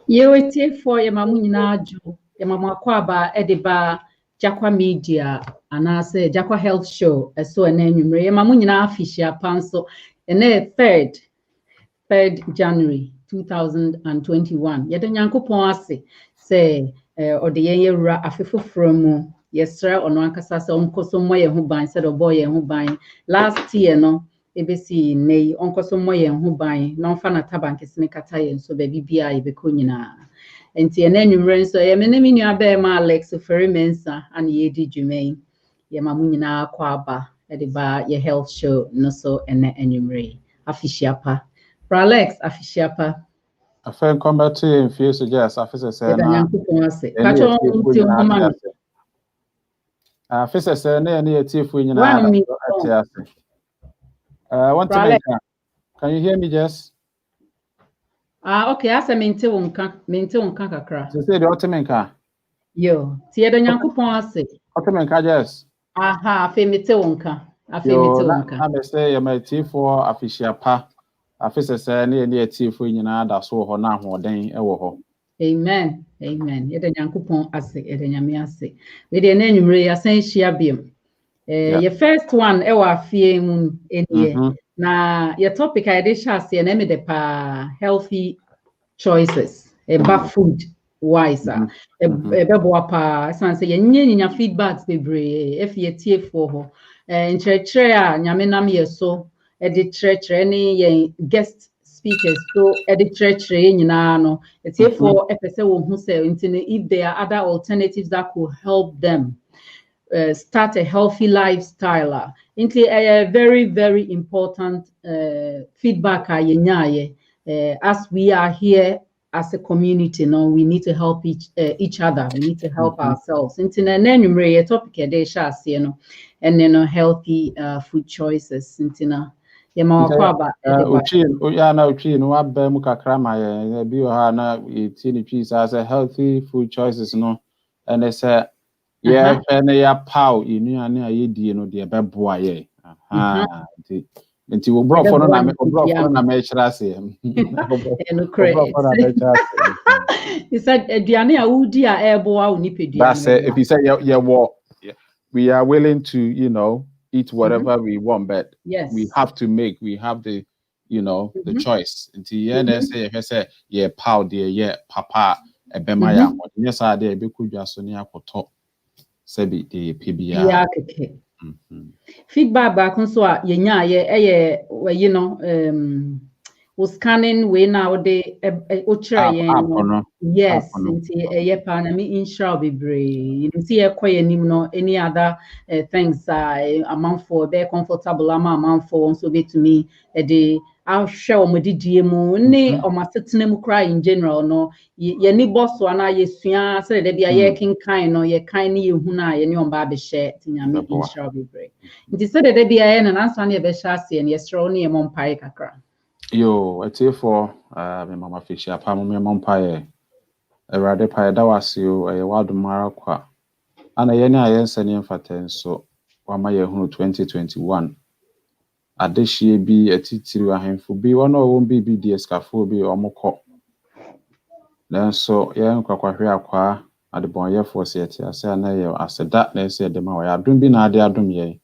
Ye for your mamuna jo, your mama kwaba ediba Jacqiah media and I say Jacqiah health show so an enumerate your mamuna official panso and 3rd January 2021. Yet Yankupon say or the year afifo from yesra or no ankasa se onkoso moye ho ban said boy ho ban last year no ebesi nei onkoso moye ho ban no fa na tabank sene kata ye so ba bibia ye beko nyina enti ena nwumre so ye me ne mi nua ba ma Alex Ferimensa ana ye di dwumen ye ma mu nyina kwa aba e de ba ye health show no so ena nwumre afishiapa for Alex afishiapa I feel combat to in few suggest officer say na kacho nti ho ma officer say na any atifu nyina atiase want to make can you hear me Jess? Okay, asa mente wonka kakra. So say the ultimate Yo, tie da Nyankopon ase. Ultimate Jess. Aha, afi mete wonka. Na be say your atifu official pa. Officer say na any atifu nyina da so ho na ahoden e wo ho. Amen. Yeda Nyankopon ase, yeda Nyame ase. We de na nwumre asan hia biem. Your first one e wa afie mu enie. Na your topic I dey share say na me de pa healthy choices about food wise ebebo pa san say yenya feedbacks bebre if ye tie for ho nkyerɛkyerɛ a nyame nam ye so e de kyerɛkyerɛ ne ye guest speakers so e de kyerɛkyerɛ nyinaa no tie for epese wo hu say if there are other alternatives that could help them start a healthy lifestyle into a very, very important feedback as we are here as a community. No, we need to help each other. We need to help ourselves. Into a topic and then healthy food choices. Into na no abba mu kakra ma ye bi o ha na eti ni twi as a healthy food choices no and they say yeah na ya pow inuane a ye die no de beboa ye nti wo brofo no na me kira se he said aduane a wudi a eboa unipedia that's if you say we are willing to eat whatever we want, but we have to we have the the choice. Until say pow dear papa ebema ya yes are there be could just on akoto sebi the PBR. Feedback back on so yenya was scanning we now the yes into pan me insure be you see any other things amount for they're comfortable amount for so be to me I'll show me the mu ne o masetena mu cry in general no ye ni boss so na ye sua say de bia ye kin kind no ye kind ne ye hu na ye ne on ba be share tinyame insure be brave nti say de bia ye na nanso na ye be share se ne ye stro ne ye mompai kakra yo eti for me mama fish apa mo me mompai erade pa da wase o ye wadumara kwa ana ye ne ayense ne mfaten so wa ma ye hunu 2021 adehie bi atitiri ahemfo bi wono wo bi di escafo bi omukọ nanso ye nkwakwahwe akwa adebonyefo se eti ase na ye aseda na ese de ma wa adom bi na ade adom ye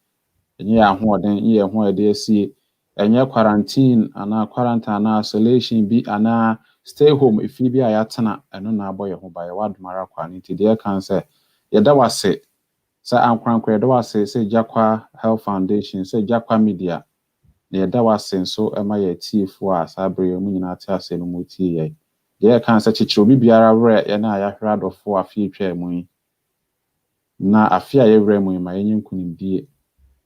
enye ahoden ye ho ede esi enye quarantine ana quarantine na isolation bi ana stay home ifi bi ayatena eno na aboye ho ba ye wadumara kwa nti de kan se ye da wase sa ankwankwa de wase se Jacqiah Health Foundation se Jacqiah Media na ye da wase so ema ye tiefo a sabre mu nyina ate ase no mu tie ye de kan se chichiro bi biara wre ye na ayahwe adofo afi twa mu na afi a ye wre mu ma ye nkunimdie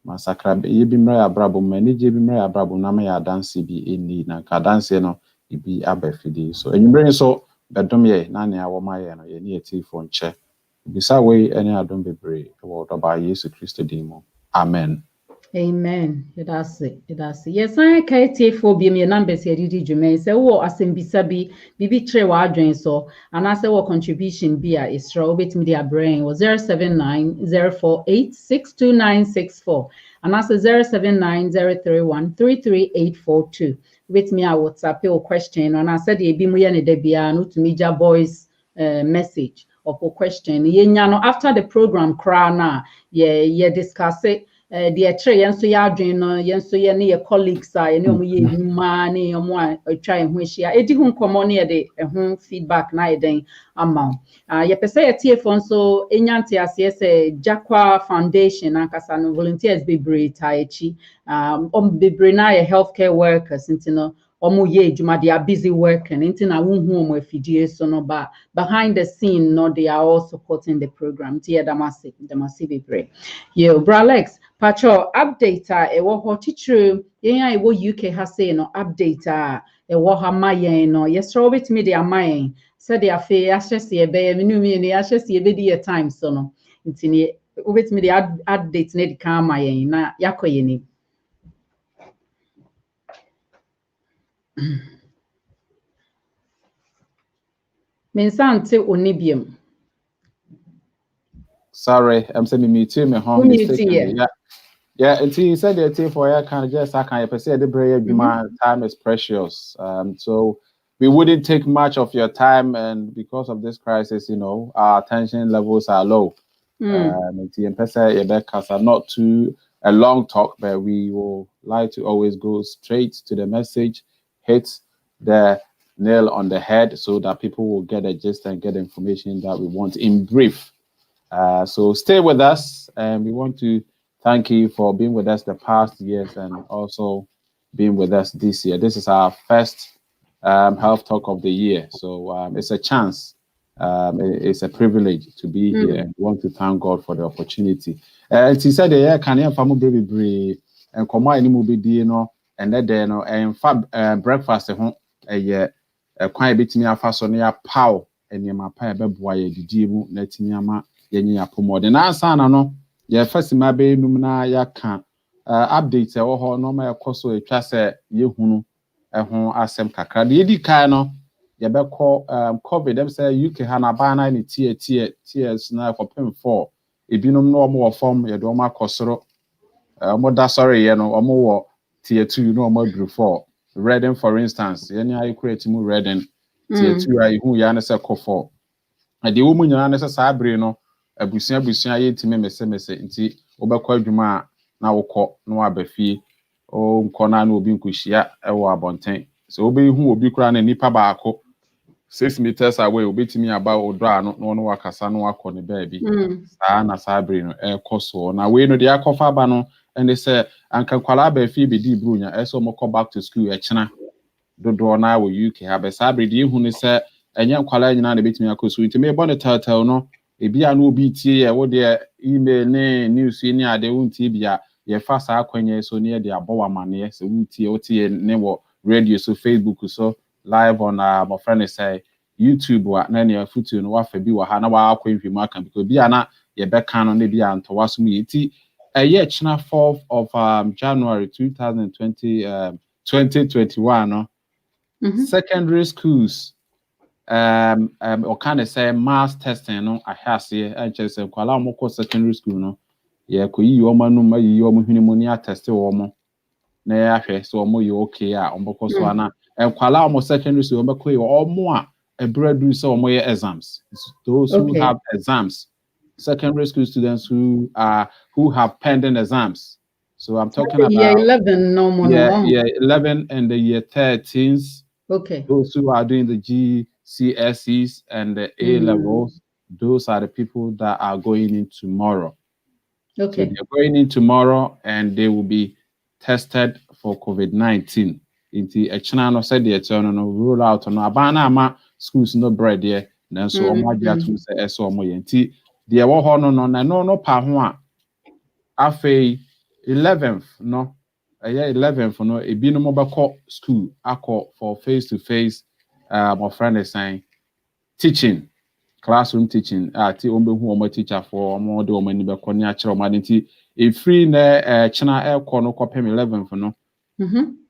masakra ye bi mra ya brabo manije bi mra ya brabo na ma ya dance bi eni na ka dance no bi abafidi so enwumre so bedom ye na ne awo ma ye no ye ne etifo nche bisa we ene adom bebre wo do ba Yesu Kristo din mu amen Amen. That's it. Yes, I can take for be me numbers here. Did you may say, oh, asembisa bi bibi tre wa adwen so, and I say what contribution be a isra obet media brain was 07904862964, and I say 07903133842. With me, I WhatsApp your question, and I said, ye be mu ye ne debia no to media voice message or question. Ye nyano after the program cry na ye discuss it. The tray and so ya dream no yen so ye ne colleagues a ye ne omo ye edwuma ne omo a try ho hia edi ho komo ne de ho feedback na eden ama ye pese ye tie fo so enyante ase se Jacqiah Foundation ankasa no volunteers be great echi bebre na ye healthcare workers intino omo ye edwuma they are busy working intina wo hu omo afidie so no ba behind the scene no they are all supporting the program tie damase bebre yo bro Alex Pacho update ewo ho chichiru yen a ewo UK ha say no update ewo ha mayen no yesro betimi de amayen said de afi ahyese ebe menu mi ni ahyese ebe di time so no ntini obetimi de update na di kan amayen na yakoye ni mensante onibiem. Sorry, I'm saying me too, my home mistakenly. Yeah. Yeah, until you said that for you kind of just I can say the prayer time is precious. So we wouldn't take much of your time, and because of this crisis, our attention levels are low. Not too a long talk, but we will like to always go straight to the message, hit the nail on the head, so that people will get a gist and get the information that we want in brief. So stay with us, and we want to thank you for being with us the past years and also being with us this year. This is our first health talk of the year, so it's a chance. It's a privilege to be here, and we want to thank God for the opportunity. He said, "Yeah, can you family baby and come out any movie, and then and breakfast home, a quite bit me a fason ya pow and your mapa beboy the dimu netiniama yenny apomode. Na sana no, ya first my bay numina ya can update or no my coso a class ye hunu a home asem kakra. The edi kano ya be call COVID them say UK hana bana ni tears na for pin 4. If you know more form ya doma cosro more sorry, more tier 2, more group 4. Redden, for instance, any I create mu Redden tier 2 I who ya na se for. And the woman ya na se sabre no abusia ye ntime mese nti obekọ adwuma na wokọ no abafie o nkọ na obi nkuhia e wo abonten. So obi hu obi kura na nipa baako 6 meters away obetimi aba odra no wakasa no akọ ne baabi saa na sabre no ekoso na we no de akọfa aba no and they say anka kwala ba fi be di brunya eso mo come back to school echena dodo na wo UK ha be sabre de hu ne say enye kwala nyina na betimi akoso nti me bon tatal no ebi anu obi tie ye wo de email ne news ni ade wontie bia ye fa saa kwanye so ne de abowa mane se wotie ne wo radio so Facebook so live on my friend say YouTube wa na ne afutu no wa fa bi wa ha na wa akwanhwemu aka because bia na ye be kan no ne bia antowa so mu yiti year 4th of January 2021 no secondary schools or kind of say mass testing no ahase and just kwala mo ko secondary school no ye ko yi o manu ma yi o mo hwini mo ni attest wo mo na ya hwe so mo yi okay a omboko so ana kwala mo secondary school mo ko yi o mo a ebradu so mo ye exams those who have exams secondary school students who have pending exams. So I'm talking about year 11 no more. Yeah, 11 and the year 13s. Okay. Those who are doing the GCSEs and the A levels, those are the people that are going in tomorrow. Okay. So they're going in tomorrow and they will be tested for COVID-19. Into a channel said the eternal roll out on Abana ma schools no bread there. Then so to say so moyenti. The no pa ho a afei 11th no 11th no ebi no mobako school akọ for face to face my friend is saying teaching classroom teaching ti ombe hu omo teacher for omo de omo ni be ko ni a kire omo nti if free na china air corner copem 11 for no.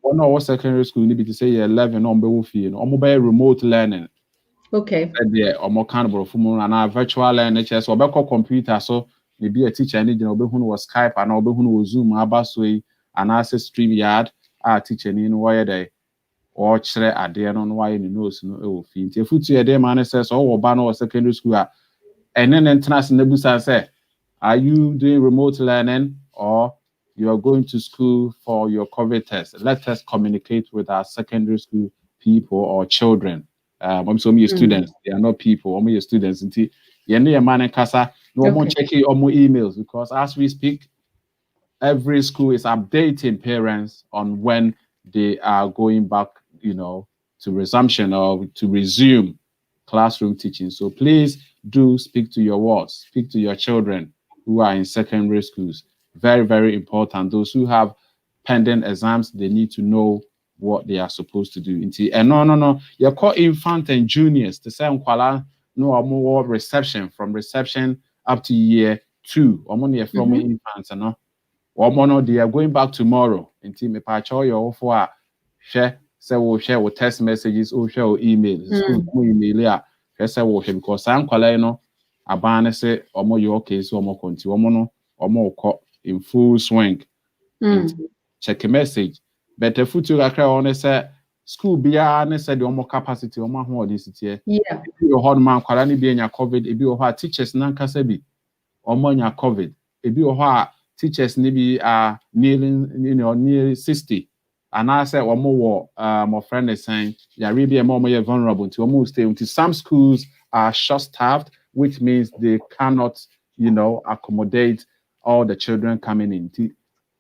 One or secondary school need to say 11 on be fee no mobile remote learning. Okay. Or more cannibal for and virtual learning so about computer so maybe a teacher need to who was Skype and who was Zoom abasway and access StreamYard teacher in wire day or chere ade no why in nose no e fee. If you to a man says oh ba no secondary school and then international nebusa say are you doing remote learning or you are going to school for your COVID test? Let us communicate with our secondary school people or children. I'm so many students, they are not people, I'm your students. Until you know your man and casa, no more checking on more emails because as we speak, every school is updating parents on when they are going back, to resumption or to resume classroom teaching. So please do speak to your wards, speak to your children who are in secondary schools. Very, very important. Those who have pending exams, they need to know what they are supposed to do. And no. You call infant and juniors the same kwala no more reception from reception up to year 2. Or money from infants and no. They are going back tomorrow. Until me pacho your for share. Say we'll share with text messages or share with email. School email yeah. Say we'll share because some kwala no abane say omo your case omo konti omo no in full swing. Check a message. But the future kakra on say school bia ne say the omo capacity omo ho odisity. Yeah. Ebi o hon man kwala ni bia nya COVID, ebi o ho teachers nan kasa bi omo nya COVID. Ebi o ho teachers ni bi are near 60. And I said one more my friend is saying yeah really more vulnerable to almost stay until some schools are short staffed, which means they cannot accommodate all the children coming in.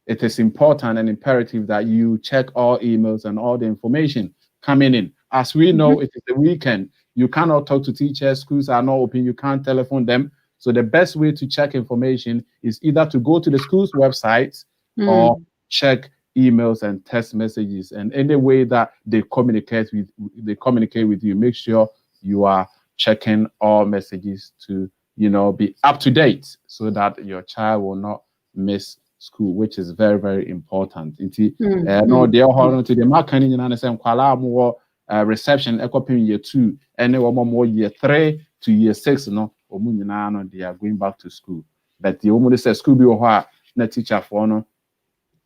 It is important and imperative that you check all emails and all the information coming in. As we know, it is the weekend. You cannot talk to teachers. Schools are not open. You can't telephone them. So the best way to check information is either to go to the school's website or check emails and text messages, and any way that they communicate with you. Make sure you are checking all messages to be up to date so that your child will not miss school, which is very, very important. No, they are to the marketing and same kwala reception year 2 and more year 3 to year 6 no they are going back to school. But the woman says school be na teacher for no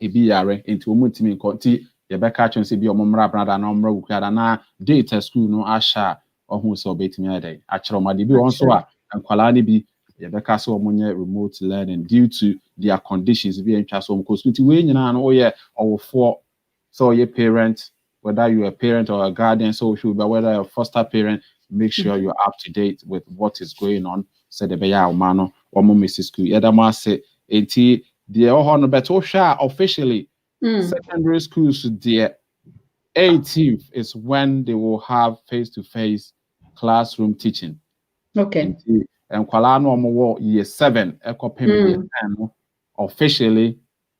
ebi yare into omutimi nkonti ye beka chon se bi omomra brada na omra wukwada na data school no asha ohun so betimi adai achiro ma de bi won so a nkwala ni bi ye beka so omonye remote learning due to their conditions bi entwa so because we nyina no oye owofo so your parent, whether you're a parent or a guardian, so but whether you're a foster parent, make sure you're up to date with what is going on. So the beya mano or Mrs. School. Yadama say the ohon beto sha officially secondary schools the 18th is when they will have face-to-face classroom teaching. Okay. And kwala no mo year 7 year 10 officially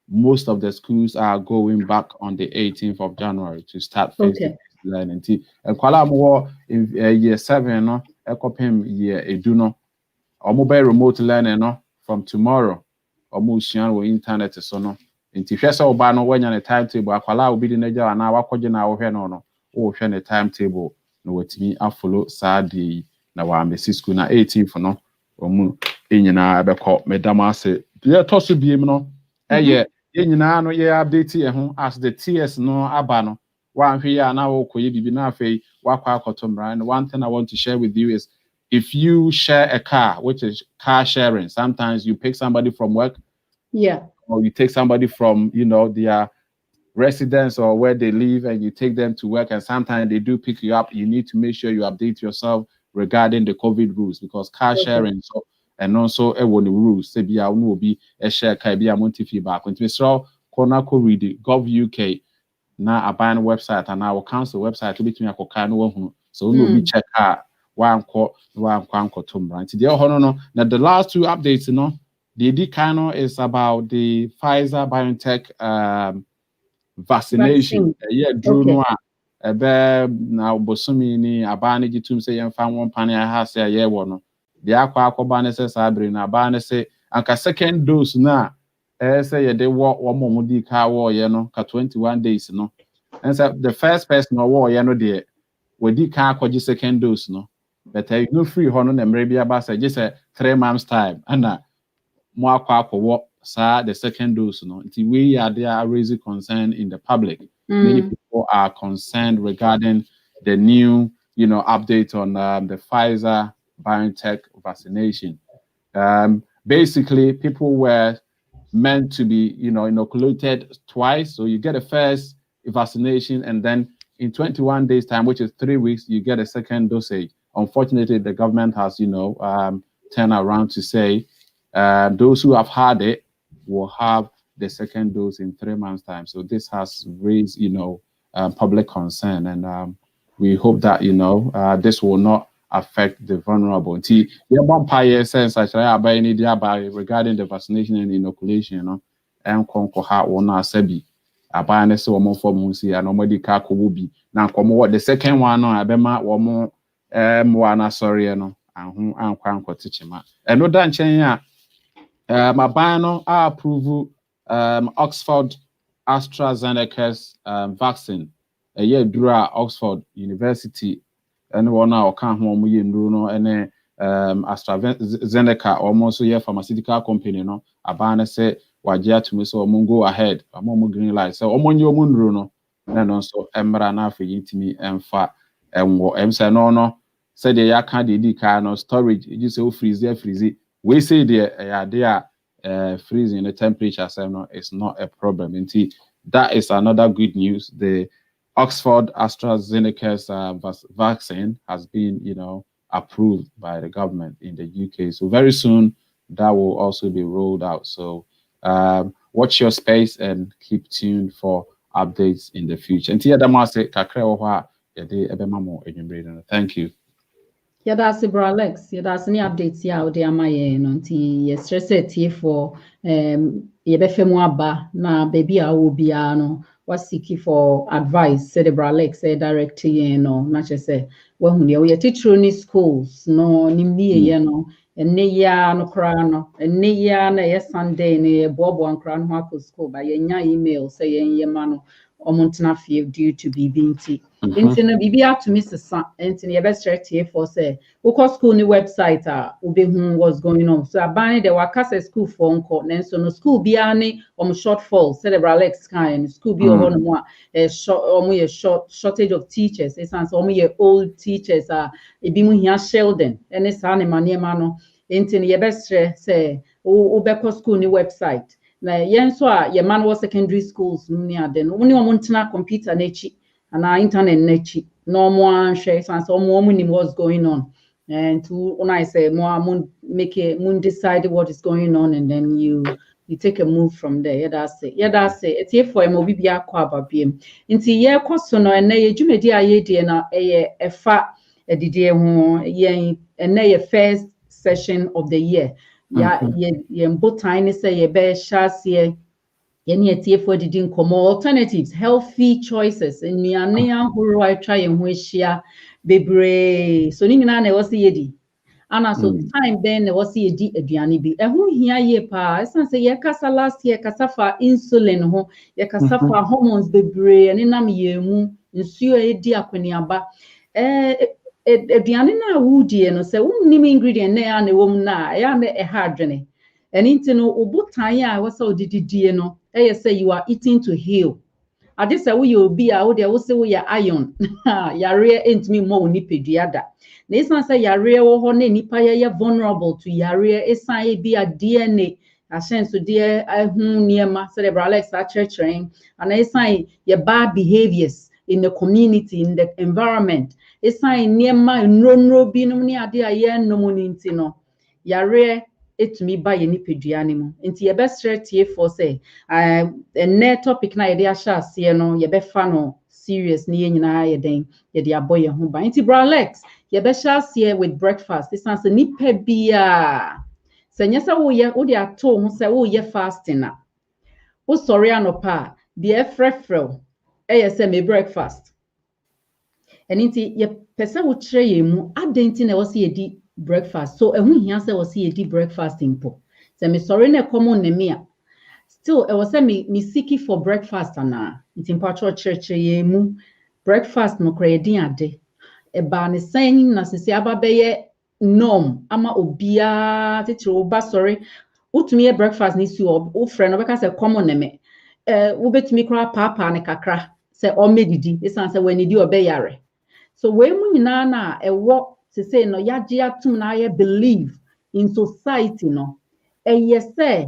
most of the schools are going back on the 18th of January to start face-to-face learning. And kwala mo in year 7 no ekopem year edu no mobile remote learning no from tomorrow almost internet so no nti hwese oba no wanya ne timetable akwala obi di naja na wakoje na wo hwe no wo hwe ne timetable no watimi afollow saadi na wa ambesi school na 18th no omu enyina abekọ medam ase ye toso biem no ye nyina no ye update ye ho as the TS no aba no wa hwe ya na wo koye bibi na afei wakwa akotomra. And one thing I want to share with you is if you share a car, which is car sharing, sometimes you pick somebody from work, or you take somebody from their residence or where they live, and you take them to work, and sometimes they do pick you up. You need to make sure you update yourself regarding the COVID rules, because car sharing and also the rules. Say be will be a share car be a monthly feedback. When so Konako read Gov UK na a buying website and our council website to between a car no so no be check out. One tomb. Now the last 2 updates, the Dicano is about the Pfizer BioNTech vaccination. Yeah, Drew Noir. Now Bosumi ni abane jitum say yan fan one pani has a year one. The aqua banese sabri na banese anka second dose na say ye de one more di ka war ye no ka 21 days no. And so the first person or war ye no de we di ka akwaji second dose no. But you no free hono na mre bia ba say just 3 months time and mo akwa the second dose no. We are there raising concern in the public. Many people are concerned regarding the new, update on the Pfizer BioNTech vaccination. Basically, people were meant to be, inoculated twice. So you get a first vaccination, and then in 21 days' time, which is 3 weeks, you get a second dosage. Unfortunately, the government has, turned around to say those who have had it will have the second dose in 3 months' time. So this has raised, public concern, and we hope that this will not affect the vulnerable. Regarding the vaccination and inoculation, and conquer one asebi. Abane se womo form si and nobody ka kobi. Na komo the second one no abema womo mwana sorry no anhu ankwa ankotichima. Eno da nchen ya mabano approve Oxford AstraZeneca's vaccine. A year dura Oxford University and one or can home we no and AstraZeneca almost a pharmaceutical company no abana say wajia to me so go ahead among green light so omonyo munro no so emra na afi yintimi emfa enwo emse no said the yaka di ka no storage you say freeze we say the freezing the temperature no is not a problem until that is another good news. The Oxford AstraZeneca's vaccine has been, approved by the government in the UK. So very soon that will also be rolled out. So watch your space and keep tuned for updates in the future. Thank you. Yadasi Bralex, Yadasini updates ya ode amaye no nti ye stress tie for ye befemu aba na baby a wo bia no was seeking for advice said the Bralex direct ye no na che say wahu ne ye teacher ni schools no ni ye no enne ya no kra no enne ya na ye Sunday ne bobo ankra no akọ school ba ye nya email say ye ma no omontena fie due to BBNT. Into no Bibia to Mrs. San, and in your best here for say, Uko school new website, what's going on. So I banned the Wakasa school phone call, and so no school biani shortfall, cerebral Alex kind, school be more a shortage of teachers. It's only old teachers are bimu here Sheldon, and it's animal mano. Into your best say, Ubeko school new website. Na yen so a your man was secondary schools near then only one computer nechi and our internet nechi no more share and so more what's going on and to when I say more make a moon decide what is going on and then you take a move from there. That's it. It's here for MOB be aqua BM into year cost no and nay jumedi aye na a fa a didier yen and nay first session of the year. Yeah, both tiny say ye bear shasi ye for didn't come alternatives, healthy choices, and me and who I try and wish ya bebre. So Nina was the yedi. And so time then was the yedi ediani be. And who here ye pa? I say ye casa last year, casafa insulin ho, ye casafa hormones bebre, and in am ye mu, in sue edia queniaba. Aduane na wudie no se wonnim ingredient na ya na wom na ya na hardwene enti no obotan a wose odididie no say you are eating to heal ade se wo ye obi a wo de wo se wo ya iron yare entimi mo nipadua da na isan say yare wo ho na nipa ye vulnerable to yare isan e bi a DNA asenso de ahun niema cerebral extraction and isan ye bad behaviors in the community, in the environment. It's sign near my no binum ni ade aye no moninti no. Yare it me by any pedianimo. Into your best threat here for say a net topic na idea sha se no ye be fano serious ni nyina ye den ye de aboy ho ba. Into Bralex ye be sha se with breakfast. This answer nipa bia. Se nyesa wo ye wo de ato ho se wo ye fasting na. Wo sorry anopa de frefrel say me breakfast. And inti ye pesa wo kire ye mu adenti na wo se ye di breakfast. So ehun hia se wo se ye di breakfast impo. Se me sorry na common na me a still I was saying me seeking for breakfast ana nti mpacho church ye mu breakfast no kra din ade e ba ne san na sese aba beye norm ama obia titire oba sorry utumi ye breakfast ni si o friend obeka say common me wo betumi kra papa ne kakra say o medidi esan say when di obeyare so we mu nyina na ewo sese no yagye atum na ye believe in society no say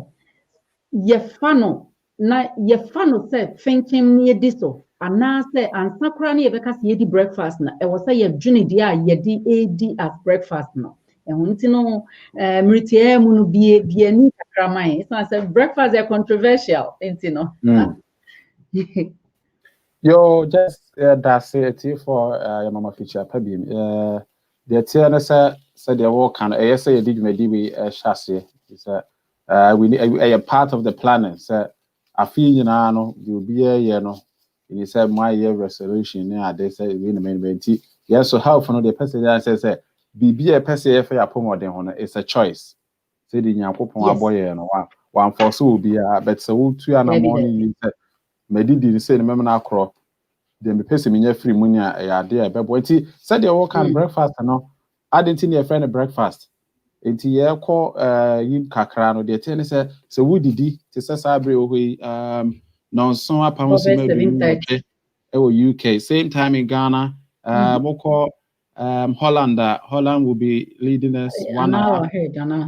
yefa no say thinking ne di so ana say ansakra ne yebeka say yedi breakfast na e was say ye dwene di a yedi edi as breakfast no ehun nti no mritie mu no bie ni kakra man it's not say breakfast is controversial nti no Yo, just that's it for your mama feature pabim. The tier said the work can say did maybe we chassis. We need a part of the planning. So I feel you know you'll be a you know. He said my year resolution. Yeah, they say we in the main. Yes, so how for no the person that says be a person for your promote it's a choice. Say the nyankopon aboy no one force will be but so two and morning medidi say the member akro dem be pese me free money ya de e bebo nti say the work and breakfast no adenti na friend breakfast nti ye ko yin kakra no de ten say so wudidi te say sabre ohoi nonson apa ho si madu e wo UK same time in Ghana moko Holland will be leading us 1 hour.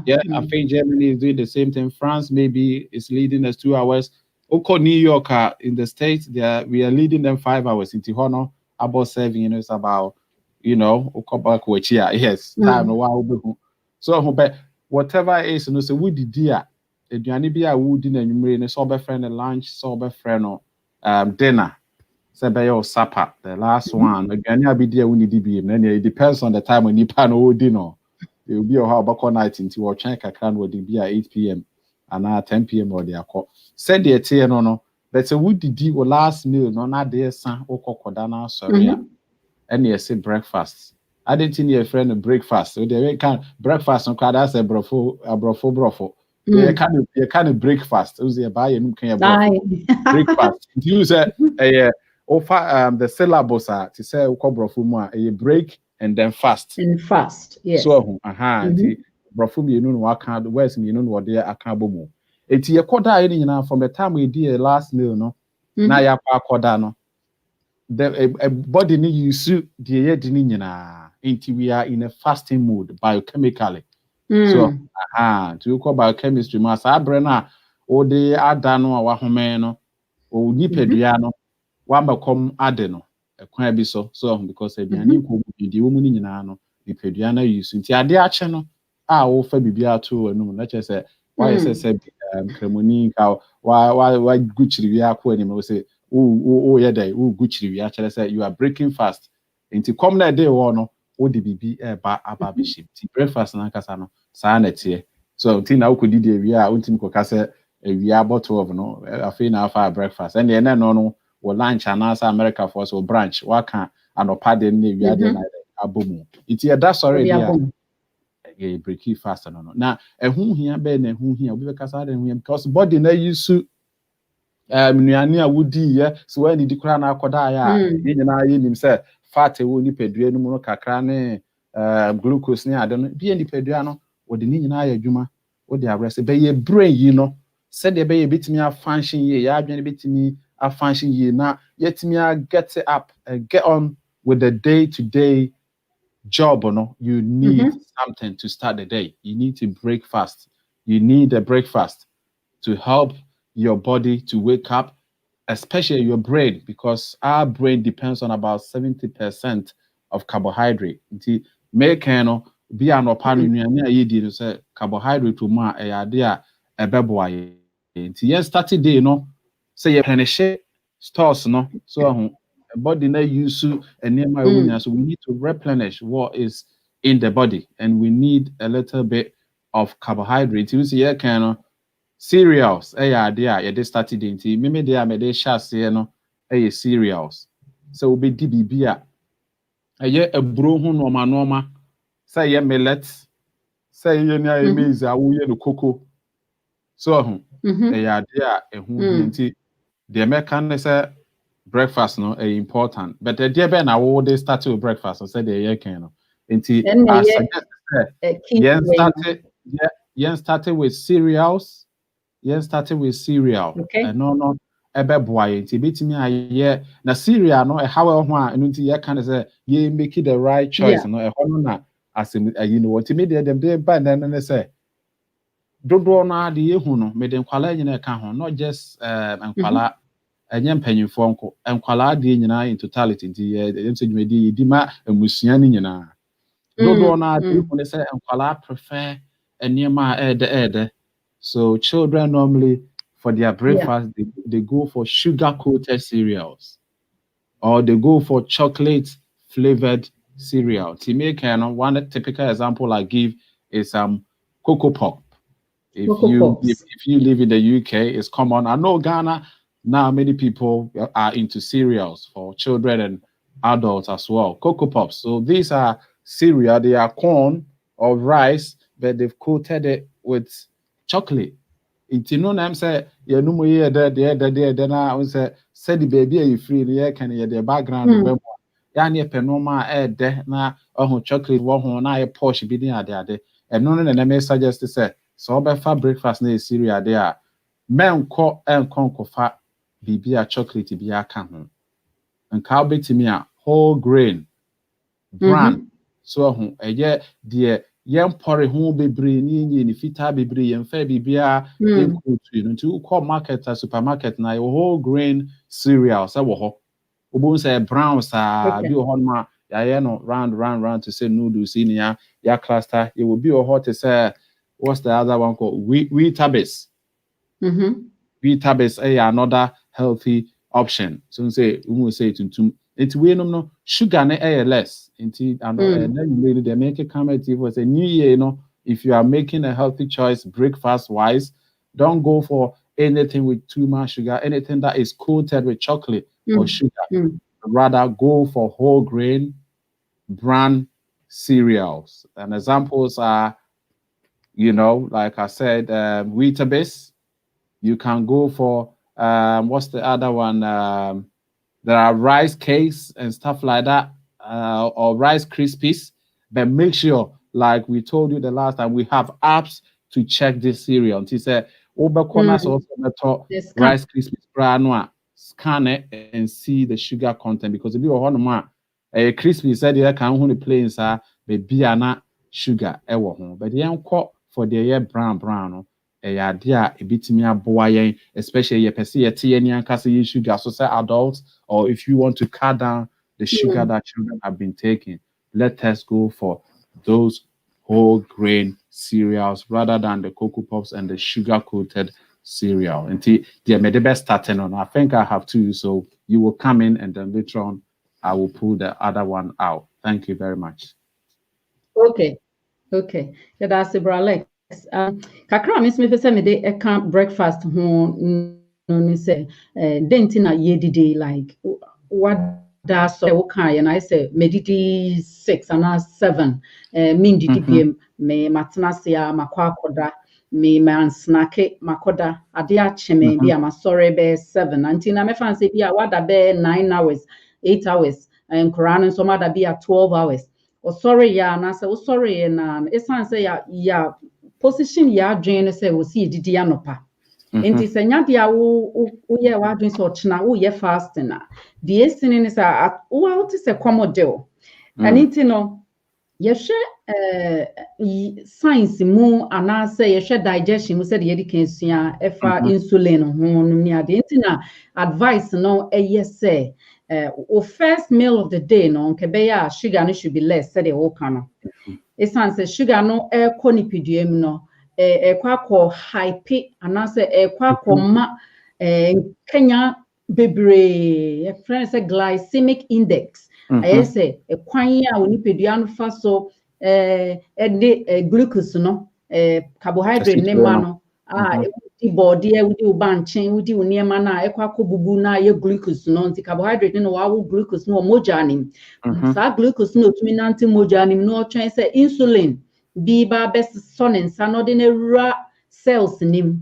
Yeah, I think Germany is doing the same thing. France maybe is leading us 2 hours. Oko New York in the States, we are leading them 5 hours. In Tijuana, about 7, it's about, Oko back which yes, time wow. So, but whatever it is, so we did dear. Eduani be a wood in and sober friend lunch, sober friend dinner. Say supper, the last one. Eduani be there when you did it depends on the time when you pan old dinner. It will be a how about night into our check account would be at 8 p.m. and 10 p.m. or the call. Said the tea no. But a would the last meal no not there son or cocodana sorry. And you say breakfast. I didn't need a friend of breakfast. So they can breakfast on card as a brofo. You can't breakfast. It was a buy and can breakfast. You say offer the syllabus to say brofo a break and then fast. Yes. So brofo me no waka the west me no what there aka bomo. Eti ye koda any from the time we did last meal no na ya koda no the body need you suit the head until we are in a fasting mode biochemically. So to call biochemistry mas abrena o de adano wa home no o nipadua no wa makom ade no ekwan bi so because aduane ko di wo mu ni nyina no nipadua na use nti ade ache no a wo fa bibia to anum na che se why say kremoni ka wa guchiri wi akọ ani me say oh yeah dey guchiri wi actually say you are breaking fast nti come na day wo no wo di bibi ba aba bishim ti breakfast na kasa no sa na tie so nti na wo kodi dey wi a untim ko kasa wi a bottle of no afi na afa breakfast and na no wo lunch and as America for so branch waka anopa de na wi ade na abomu iti e da sorry dia e break fast no na ehun hia be na ehun hia obi be kasa de ehun because body na use nuane a wodi ye so when di kura na akoda ya ni nyina ye nim say fat wo ni pedua no mu kakra ne glucose ne ade no bi ni pedua no wo de ni nyina ya adwuma wo de abrese be ye brain yi no said de be ye bitimi a function ye ya adwene bitimi a function ye na yetimi a get up and get on with the day to day job no you need something to start the day. You need to break fast. You need a breakfast to help your body to wake up, especially your brain, because our brain depends on about 70% of carbohydrate. Nti make no be an opanu nuane ayi di no say carbohydrate to ma e ade a ebeboa ye. Nti yen start day no say ye replenish stores no so body na use enema ewunya so we need to replenish what is in the body and we need a little bit of carbohydrate. You see here kind cereals idea yeah they started into me dey me dey share no cereals so we be bibia ebro hu normal say millet say ye na maize awo ye no cocoa so Yeah, the American say breakfast no important, but the dear Ben I would start with breakfast. I said the can I suggest started with cereals. Started with cereal. Okay. No ebe boy nti betimi aye na cereal no how ho a enu nti ye kan say ye make the right choice no e ho no na asem you know what me dem dey ba na say dodo no ade ye hu no me de nkwala nyina ka ho not just nkwala enye mpanyimfo nko nkwala ade nyina in totality nti ye dem say dwumedi di ma emusua ni nyina dodo no ade hu ne say nkwala prefer enema ede so children normally for their breakfast, they go for sugar-coated cereals, or they go for chocolate-flavored cereal. To make one typical example I give is Cocoa Pop. If you live in the UK, it's common. I know Ghana now many people are into cereals for children and adults as well. Cocoa Pops. So these are cereal. They are corn or rice, but they've coated it with chocolate. Nti no na say ye no mo ye de na say said the baby you free ye can ye the background be mo ya na pe no ma de na ohun chocolate wo ho na ye posh bi din ade e no na me suggest say so be fa breakfast na cereal de a menko enko fa bibia chocolate bi aka ho nka obetimi a whole grain bran so ho eye de yem pore ho bebre ni fita bebre yem fa bibia dey cool to call market supermarket na your whole grain cereal say wo ho obon say brown sa bi ho ma ya no round to say noodles in ya cluster it will be a hot to say what's the other one called Weetabix. Weetabix another healthy option so say we will say tuntum it's we no sugar na less into and then really they make it come at was a new year if you are making a healthy choice breakfast wise don't go for anything with too much sugar anything that is coated with chocolate or sugar rather go for whole grain bran cereals and examples are like I said Weetabix. You can go for what's the other one there are rice cakes and stuff like that, or Rice Krispies. But make sure, like we told you the last time, we have apps to check this cereal. He said, also Rice Krispies, scan it and see the sugar content because if you are a crispy said you can only play inside baby not sugar but the for the brown ade ebitimi aboa yen especially ye pese ye tie ni ankasa ye sugar so say adults or if you want to cut down the sugar that children have been taking let us go for those whole grain cereals rather than the Cocoa Pops and the sugar coated cereal until they made the best starting on I think I have two so you will come in and then later on I will pull the other one out. Thank you very much. Okay yeah that's Alex. Kakra miss me say me dey eka breakfast ho no ni say denti na ye didi like what da so we kan and I say medidi 6 and 7 min didi biem me matena se a makwa akoda me man snack makoda ade a cheme bi am sorry be 7 anti na me fan say bi a wada be 9 hours 8 hours and Quran so ma da bi a 12 hours o sorry ya na say o sorry na esan say ya position ya adwen say wo si didi anopa enti say nya dia wo ye wa adwen so chena wo ye fasting na the esini ni say wo out say commodel aniti no ye hwe science mu ana say ye hwe digestion mu say de ye di kansua efa insulin ho no ni ade enti na advice no say or first meal of the day no nke be ya sugar no should be less say the whole can esan say sugar no nipiduem no ekwa hype anase ekwa ma Kenya bebre friend say glycemic index I say ekwan ya onipedua no fa so glucose no carbohydrate ne ma no the body with the banchen with the niema na ekwa bubu na ye glucose no nti carbohydrate no wa glucose no moja anim sa glucose no tumi nanti moja anim no twen say insulin bi ba best son nsa no de na ra cells nim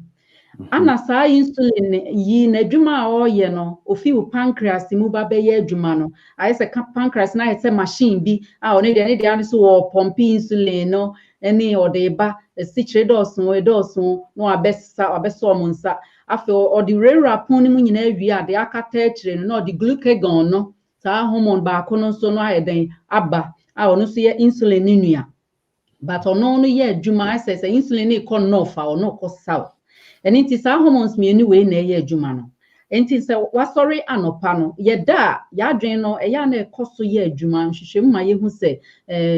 ana saa insulin yi na adwuma a ɔyɛ no ofi wo pancreas mu ba bɛyɛ adwuma no ayɛ sɛ pancreas na ayɛ sɛ machine bi a ɔne deɛ ano so wɔ pɔmpe insulin no ɛne ɔde ba sikyire dɔɔso na wabɛsɔ ɔmo nsa afei ɔde wurawura pon no mu nyinaa wie a de akata akyire no na ɔde glucagon no saa hormone baako no nso no ayɛ den aba a ɔno nso yɛ insulin ne nua but ɔno no yɛ adwuma ayɛ sɛ insulin ne kɔ north a ɔno kɔ south ɛno nti saa hormones mmienu wei na ɛyɛ adwuma no nti sɛ wasɔre anɔpa no yɛda a yɛadwen no ɛyɛ na ɛkɔ so yɛ adwuma nhwehwɛmu ma yɛhu sɛ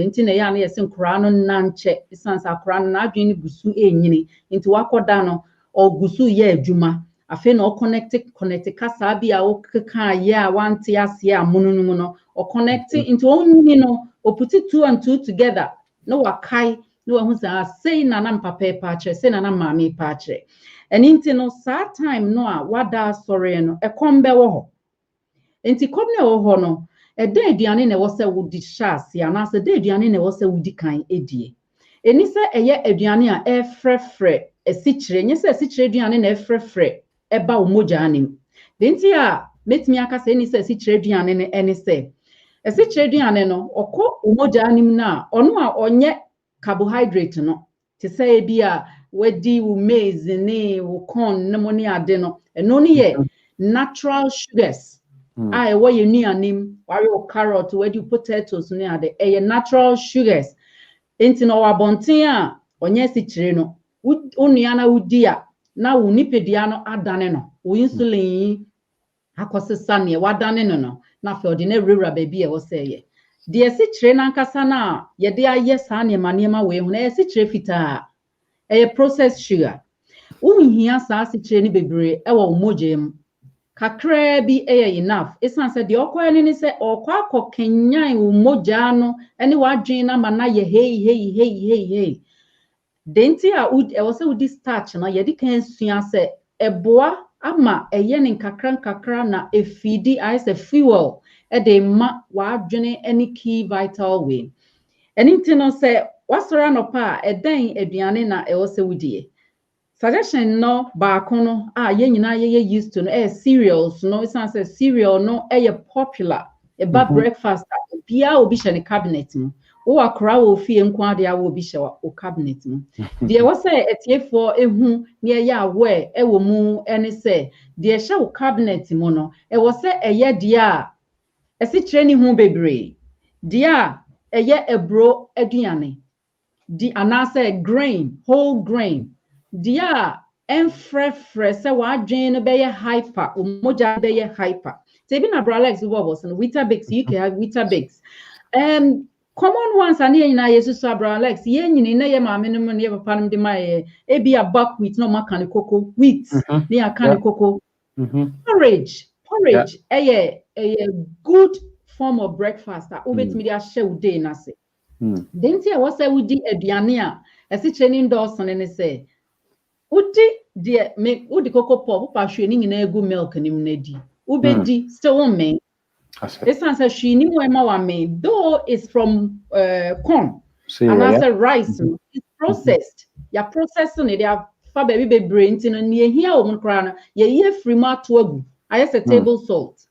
nti na ɛyɛ na yɛsɛ nkoraa no nankyɛ ɛsiane sɛ akoraa no n'adwen no gu so ɛnyini nti wakɔda no ɔgu so yɛ adwuma afei na ɔconnect kasaa bi a wokeka yɛ a wante aseɛ a mono no mu no ɔconnect nti ɔnyini no ɔputi 2 and 2 together na wakae na wahu sɛ sei na na mpapa ɛpa akyerɛ sei na na maame ɛpa akyerɛ ɛno nti no saa time no a wada asɔre no ɛkɔm bɛwɔ hɔ nti kɔm na ɛwɔ hɔ no ɛda aduane na ɛwɔ sɛ wodi hyɛ ase anaasɛ da aduane na ɛwɔ sɛ wodi kan ɛdie ɛni sɛ ɛyɛ aduane a ɛfrɛfrɛ asikyire nyɛ sɛ asikyire aduane na ɛfrɛfrɛ ɛba wo mogya anim de nti a metumi aka sɛ ɛni sɛ asikyire aduane no ɛne sɛ asikyire aduane no ɔkɔ wo mogya anim na ɔno a ɔnyɛ carbohydrate no te sɛ ebi a wadi wo maize ne wo corn ne mo ne ade no ɛno ne yɛ natural sugars a ɛwɔ yɛ nuanim wari wo carrot wadi potatoes ne ade ɛyɛ natural sugars nti na ɔwɔ abɔnten a ɔnyɛ asikyire no wo nua na wodi a na wo nipadua no adane no wo insulin akɔsesa ne wadane no na afɛ ɔde na wurawura baabi a ɛwɔ sɛ ɛyɛ deɛ asikyire nankasa na yɛde ayɛ saa nneɛma wei ho na asikyire fitaa ɛyɛ processed sugar wonhia saa asikyire ne bebree ɛwɔ wo mogya mu kakraa bi ɛyɛ enough ɛsan sɛ deɛ ɔkɔɛ ne sɛ ɔkɔ akɔkenyan wo mogya no ɛne wadwen na ma na yɛ hei de nti a ɛwɔ sɛ wodi starch no yɛde kan sua sɛ ɛboa ama ɛyɛ ne nkakra na efidi ayɛ sɛ fuel ɛde ma wadwene ɛne key vital way ɛne nti no sɛ wasɔre anɔpa a ɛdɛn aduane na ɛwɔ sɛ wodie suggestion no baako no a yɛn nyinaa yɛyɛ used to no ɛyɛ cereals no ɛsan sɛ cereal no ɛyɛ popular ɛba breakfast a biara obi hyɛ ne cabinet mu wo akora wo fie nko ade a wo obi hyɛ wo cabinet mu deɛ wɔ sɛ etiefoɔ ehu ne ɛyɛ aware ɛwɔ mu ɛne sɛ deɛ hyɛ wo cabinet mu no ɛwɔ sɛ ɛyɛ deɛ a ɛsikyire ne ho bebree deɛ a ɛyɛ eburo aduane di anaasɛ grain whole grain deɛ a ɛmfrɛfrɛ sɛ wadwen no bɛyɛ hyper mogya bɛyɛ hyper sɛ ebi na bralex wɔ no Weetabix you can have Weetabix common ones ane yɛn nyinaa yɛsusu abralex yɛn nyini na yɛ maame no mu ne yɛ papa no de ma yɛ ebi a buckwheat na ɔma ka ne koko wheat ne aka ne koko porridge ɛyɛ good form of breakfast a wobɛtumi de ahyɛ wo day n'ase de nti a wɔsɛ wodi aduane a ɛsikyire ne ndɔɔso ne sɛ wodi koko pop wopa hwɛ ne nyinaa egu milk ne mu na di wobɛdi still women esan sɛ hwɛ ne mu ɛma wa men though it's from corn and as a rice it's processed ya process ne they afa baabi bebree nti no ne ehia wo mu kora no yɛyɛ free mu ato agu ayɛ sɛ table salt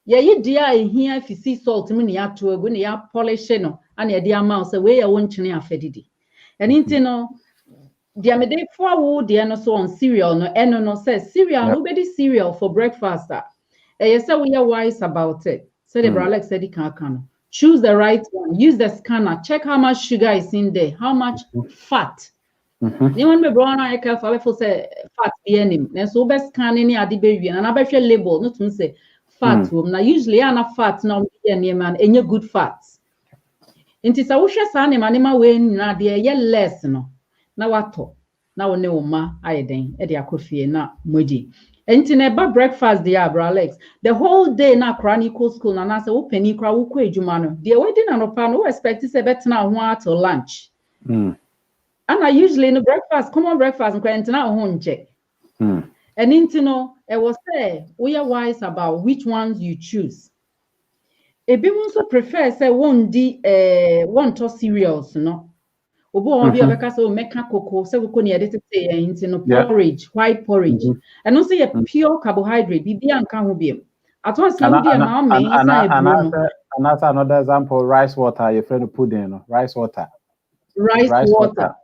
yɛyɛ dia ehia fisi salt mu ne ato agu ne ya polish no ana yɛde ama wo sɛ we yɛ wo nkyene afɛdidi ɛne nti no deɛ mede fo wo deɛ no so on cereal no ɛno no sɛ cereal no bɛdi cereal for breakfast a ɛyɛ sɛ we are wise about it so the bralex said can choose the right one use the scanner check how much sugar is in there how much fat anyone me brown I can for say fat be anim na so be scan ni ade be wie na be hwɛ label no tun say fat wom na usually ana fat na be ne man enye good fats nti sa wo hwɛ sa ne ma we na de ye less no na wato na wo ne wo ma ayeden e de akofie na moji enti na ba breakfast dey abralex the whole day na chronicle school na say wo pani kra wo kɔ adwuma no de we di na no pa no wo expect say betena ho ato lunch and I usually in the breakfast common breakfast nkwa na ho nche and enti no e was say we are wise about which ones you choose ebi mo so prefer say one to cereals no Obo obi obeka so meka cocoa se cocoa ne edit say into no porridge, white porridge. And also a pure carbohydrate, bibia nka ho biem. Ato asem dia ma o me isa ebro no. Another example, rice water, your friend pudding, no? Rice water. Rice water.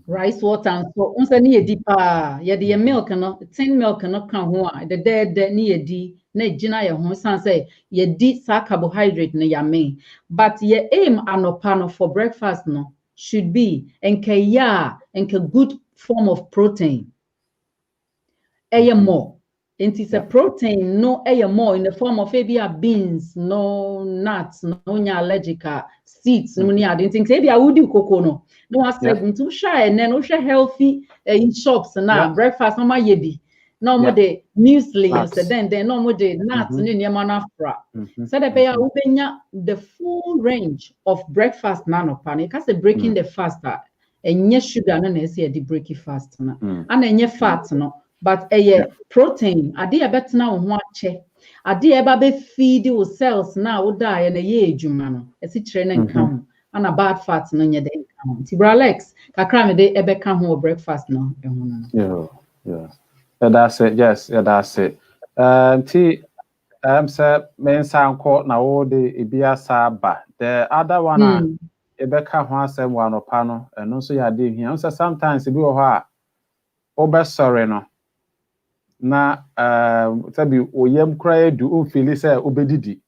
Rice water so unsa ne yedi pa ye de milk no tin milk no ka ho a de ne yedi na gina ye ho san say yedi sa carbohydrate no ya me but ye aim anopa no for breakfast no should be enke good form of protein more. It is a protein, no more in the form of maybe beans, no nuts, no allergic seeds, no any things. Maybe I would do cocoa no. No, I said to shy and then also healthy in shops now breakfast no my yebi. No more the muesli and then no more the nuts no nyama fra. So the pay the full range of breakfast nano panic as breaking the fast and yes sugar no na say the break fast na. And then fat no. But protein, ade ebetena wo ho ache. Ade eba be feed your cells na wo die na ye adwuma no. Esi kire na nka ho. Ana bad fat no nye de nka ho. Ti bra Alex, kakra me de ebeka ho breakfast no ehunu no. Yeah. That's it. Yes, that's it. Ti say men sanko na wo de ebia saba. The other one ebeka ho asem wa no pa no. Eno so ya de hia. So sometimes e bi wo ho a obe sorry no. Na tabi oyem kra edu o feel say obedidi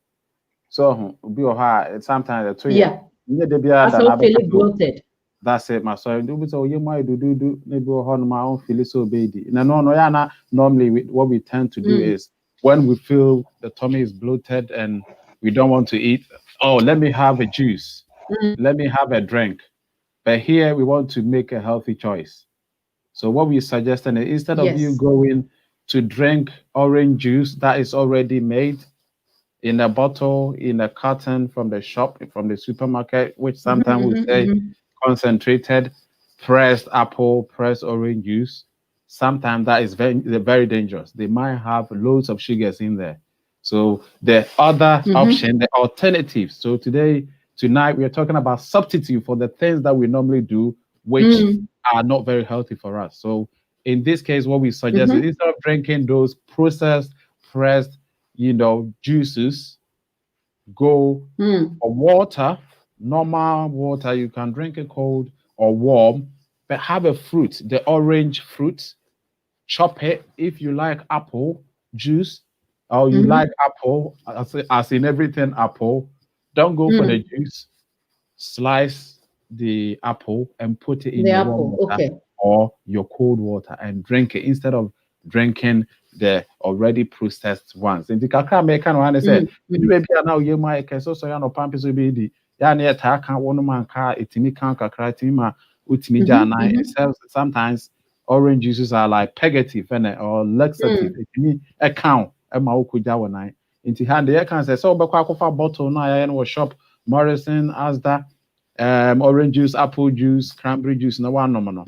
so obi o ha sometimes the two yeah nye de bia da na bloated. That's it my sorry do so oyem ma do na bi o ho no ma o feel so obedi na no ya na normally what we tend to do is when we feel the tummy is bloated and we don't want to eat, oh let me have a juice, let me have a drink, but here we want to make a healthy choice. So what we suggesting is instead of you going to drink orange juice that is already made in a bottle, in a carton from the shop, from the supermarket, which sometimes we say concentrated, pressed apple, pressed orange juice. Sometimes that is very dangerous. They might have loads of sugars in there. So the other option, the alternative. So tonight, we are talking about substitute for the things that we normally do, which are not very healthy for us. So in this case, what we suggest is instead of drinking those processed, pressed, juices, go for water, normal water. You can drink it cold or warm, but have a fruit, the orange fruit, chop it. If you like apple juice or you like apple, as in everything apple, don't go for the juice. Slice the apple and put it in your warm water or your cold water and drink it instead of drinking the already processed ones. And the kakra make kind of one say, maybe now you might so no pampers will be the ya ta kan one man car itimi kan kakra tima utimi jana. Sometimes orange juices are like purgative or laxative. Itimi account e ma okuja wonai. Inti hand the can say so bekwa kofa bottle na ya no shop Morrison, Asda, orange juice, apple juice, cranberry juice, no one no.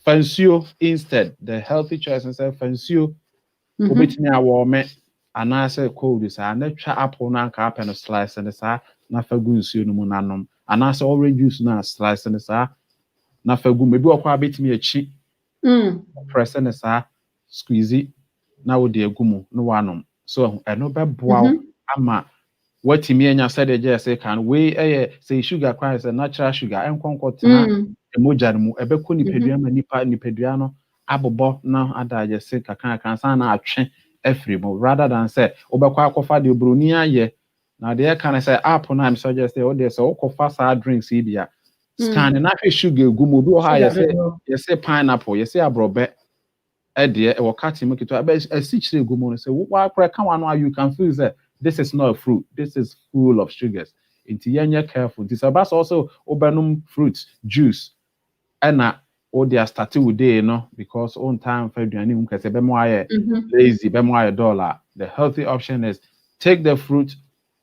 Fancio instead, the healthy choice instead fancio. Ubitini a warm and I say cold is a nature apple na ka pen slice and sa na fagu nsuo no mu nanom. And I say orange juice na slice and sa na fagu maybe okwa bitimi achi. Press and sa squeeze na wo de agumu no wanom. So eno be boa ama what me said just can we say sugar kwan say natural sugar enkonkotena emoja mu ebeko nipadua ma nipadua no abobo na ada just say kan san na atwe afri mo rather than say obekwa akofa de broni aye na de can say apple na me suggest say o de say okofa sa drinks bia scan na hwe sugar gumu bi o ha you say pineapple you say abrobe e wo kati mu kito aba asichire gumu no say wo akra kan wano you can feel say this is not a fruit. This is full of sugars. Inti yenye careful. This about also obenum fruit juice. And all they are starting with day, because on time for doing lazy, $1. The healthy option is take the fruit,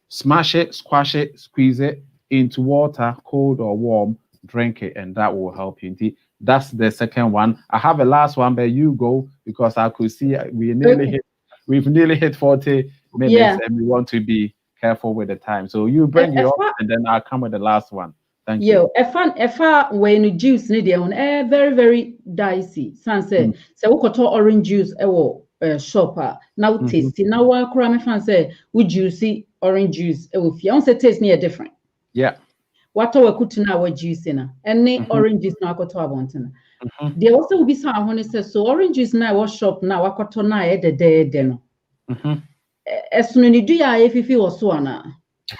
smash it, squash it, squeeze it into water, cold or warm, drink it, and that will help you. That's the second one. I have a last one, but you go because I could see we've nearly hit 40 minutes and we want to be careful with the time. So you bring it up and then I'll come with the last one. Thank you. Efa when juice ni dey on very very dicey. Say we koto orange juice shop now tasty. Now wa kura me fan say we juicy orange juice fi. I say taste ni different. Yeah. What we kutu na we juice na. Any orange juice na koto abonten. They also will be sa ho say so orange juice na we shop na wa koto na de no. Esunu ni du ya efifi wo so ana.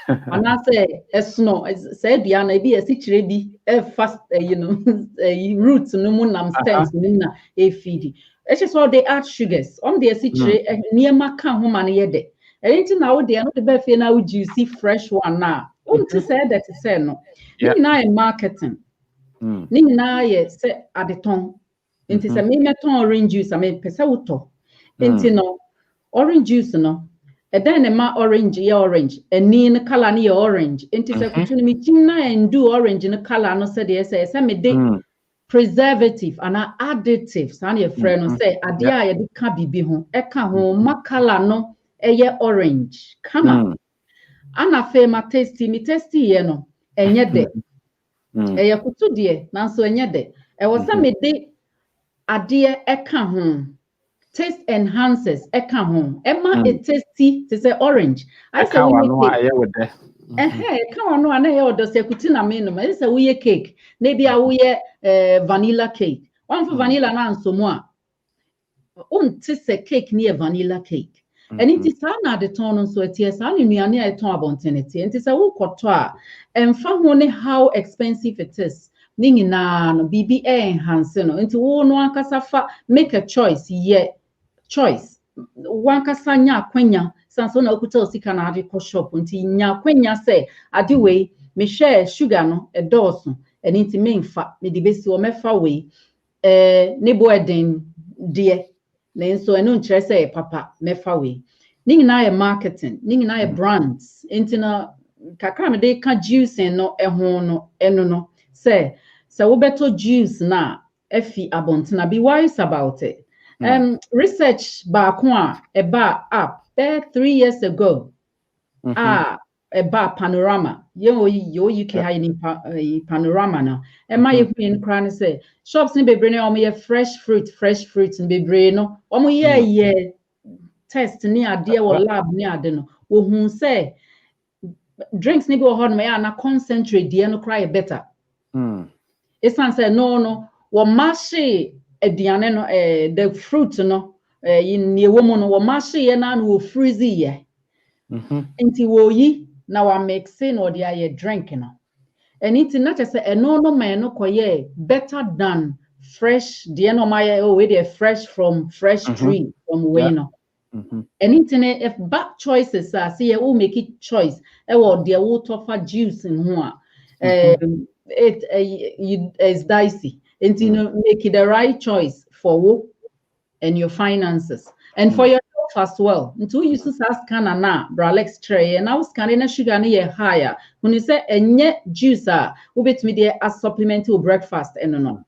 And I say, no, said Diana, be a situation fast, roots, no moon, stems, nina, a feedy. It's just all they add sugars on the situation near Macan home and yet. Anything now they are not the best now, would you see fresh one now? Won't you say that to say no? Now in marketing, Nina, yes, set at the tongue. It is a meton orange juice, I mean, pesauto. Into no orange juice, no. And then ma orange, and ni color ni orange. Into se kutu ni china and do orange in color no say they say me de preservative and additives. And your friend no say adia ya di ka bibi ho. E ka ho ma color no ye orange. Kama. Ana fe ma tasty ye no enye de. Ye kutu de nanso enye de. E wo say me de adia e ka ho. Taste enhances eka home. Emma it tasty to say orange. I say we cake. Come on, no, I hear the secutina minimum. I say we cake. Maybe I will vanilla cake. One for vanilla and so more. Tis a cake near vanilla cake. And it is not the tone on so it is only near a ton about tenity. And it is a wood cotoir. And found how expensive it is. Ningi na BBA enhancing into one casafa make a choice choice one kasanya kwenya sanso na okuta osika na ade ko shop nti nya kwenya say ade we me share sugar no e dose and nti me mfa me de besi o mefa we ne bo eden de na nso eno nkyere say papa mefa we ningi na marketing ningi na brands nti na kakra me de ka juice no ho no eno no say wo beto juice na efi abontina be wise about it. Research back up 3 years ago. About panorama. Yo UK panorama now. And my in cran say shops in bebre no fresh fruit in bebre no. Omo ye test near dear or lab near no. Wo say drinks ni be ho no ya na concentrate dear no cry better. It's say no mashi ediane no the fruit no in ye woman no mashi ye na no freeze ye nti wo yi na wa mixing or dia ye drink no and it not just say no man no koye better than fresh the no my we dey fresh from fresh tree from way no and internet if bad choices are see you make it choice e wo dia wo tofa juice in ho it is dicey. And you know, make it the right choice for you and your finances and for yourself as well. Until you use scan na Bralex tray and now scanning sugar near higher. When you say a juice, we bet me there as supplemental breakfast and no.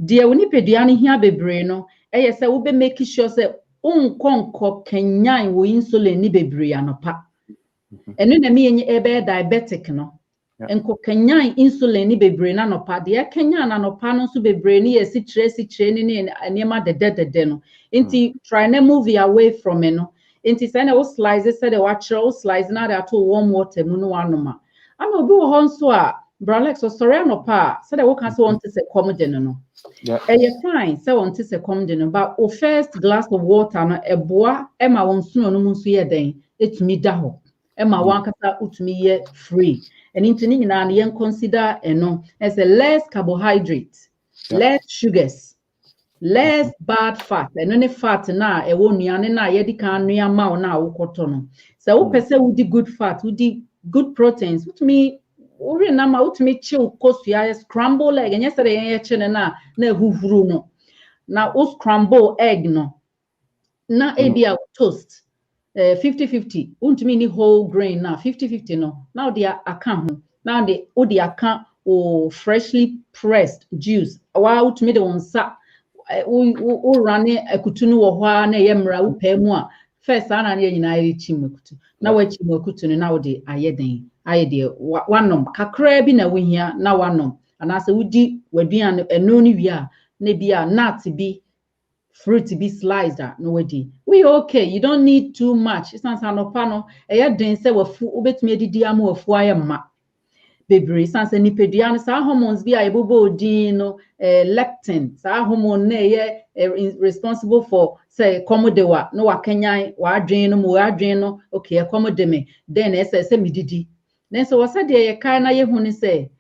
Dear Winipediani here be braino, I say we be making sure say conco kenyan wo insulin ni be briano pa. And then me ebe diabetic no. Enko kenyan insulin ni bebre na no pa de kenyan na no pa no so bebre ni esi tre ni enema de no nti try na move away from it no nti say na wo slice say the watch slice na that warm water mu no anoma ama obi wo ho nso a bralex so sorry no pa say the wo kan say want to say come de no you fine say want to say come de no but o first glass of water no eboa ema won suno no mu so ye den etumi da ho ema wan kasa utumi ye free. And into na consider as a less carbohydrate, less sugars, less bad fat. And only fat na e won nuane na ye di kan nua ma na wokoto no. So wo pese wo di good fat, wo di good proteins. What me ori na ma what me chill kosua scramble egg and yesterday ye che na huhuru no. Na o scramble egg no. Na ebia toast. 50-50 untumi ni whole grain now 50-50 no now they are account now they account or freshly pressed juice wa utumi de wonsa o rane akutunu wo hwa na yemra wo pa mu a first ana na nyina iri chimekutu na wa chimekutu no now they ayeden idea wanom kakra bi na wohia na wanom anase wodi waduan eno ni wi a na bia nut bi fruit be sliced no wadi we okay you don't need too much it's not anopa no eya den se wafu obetumi adidi ama wafu ayema bebre sanse nipadua no sa hormones bi a ebobo odin no lectin sa hormone na ye responsible for say komodewa no wakenyan wadwen no mo wadwen no okay komode me then say mididi then so wasa de ye kai na ye hu ni say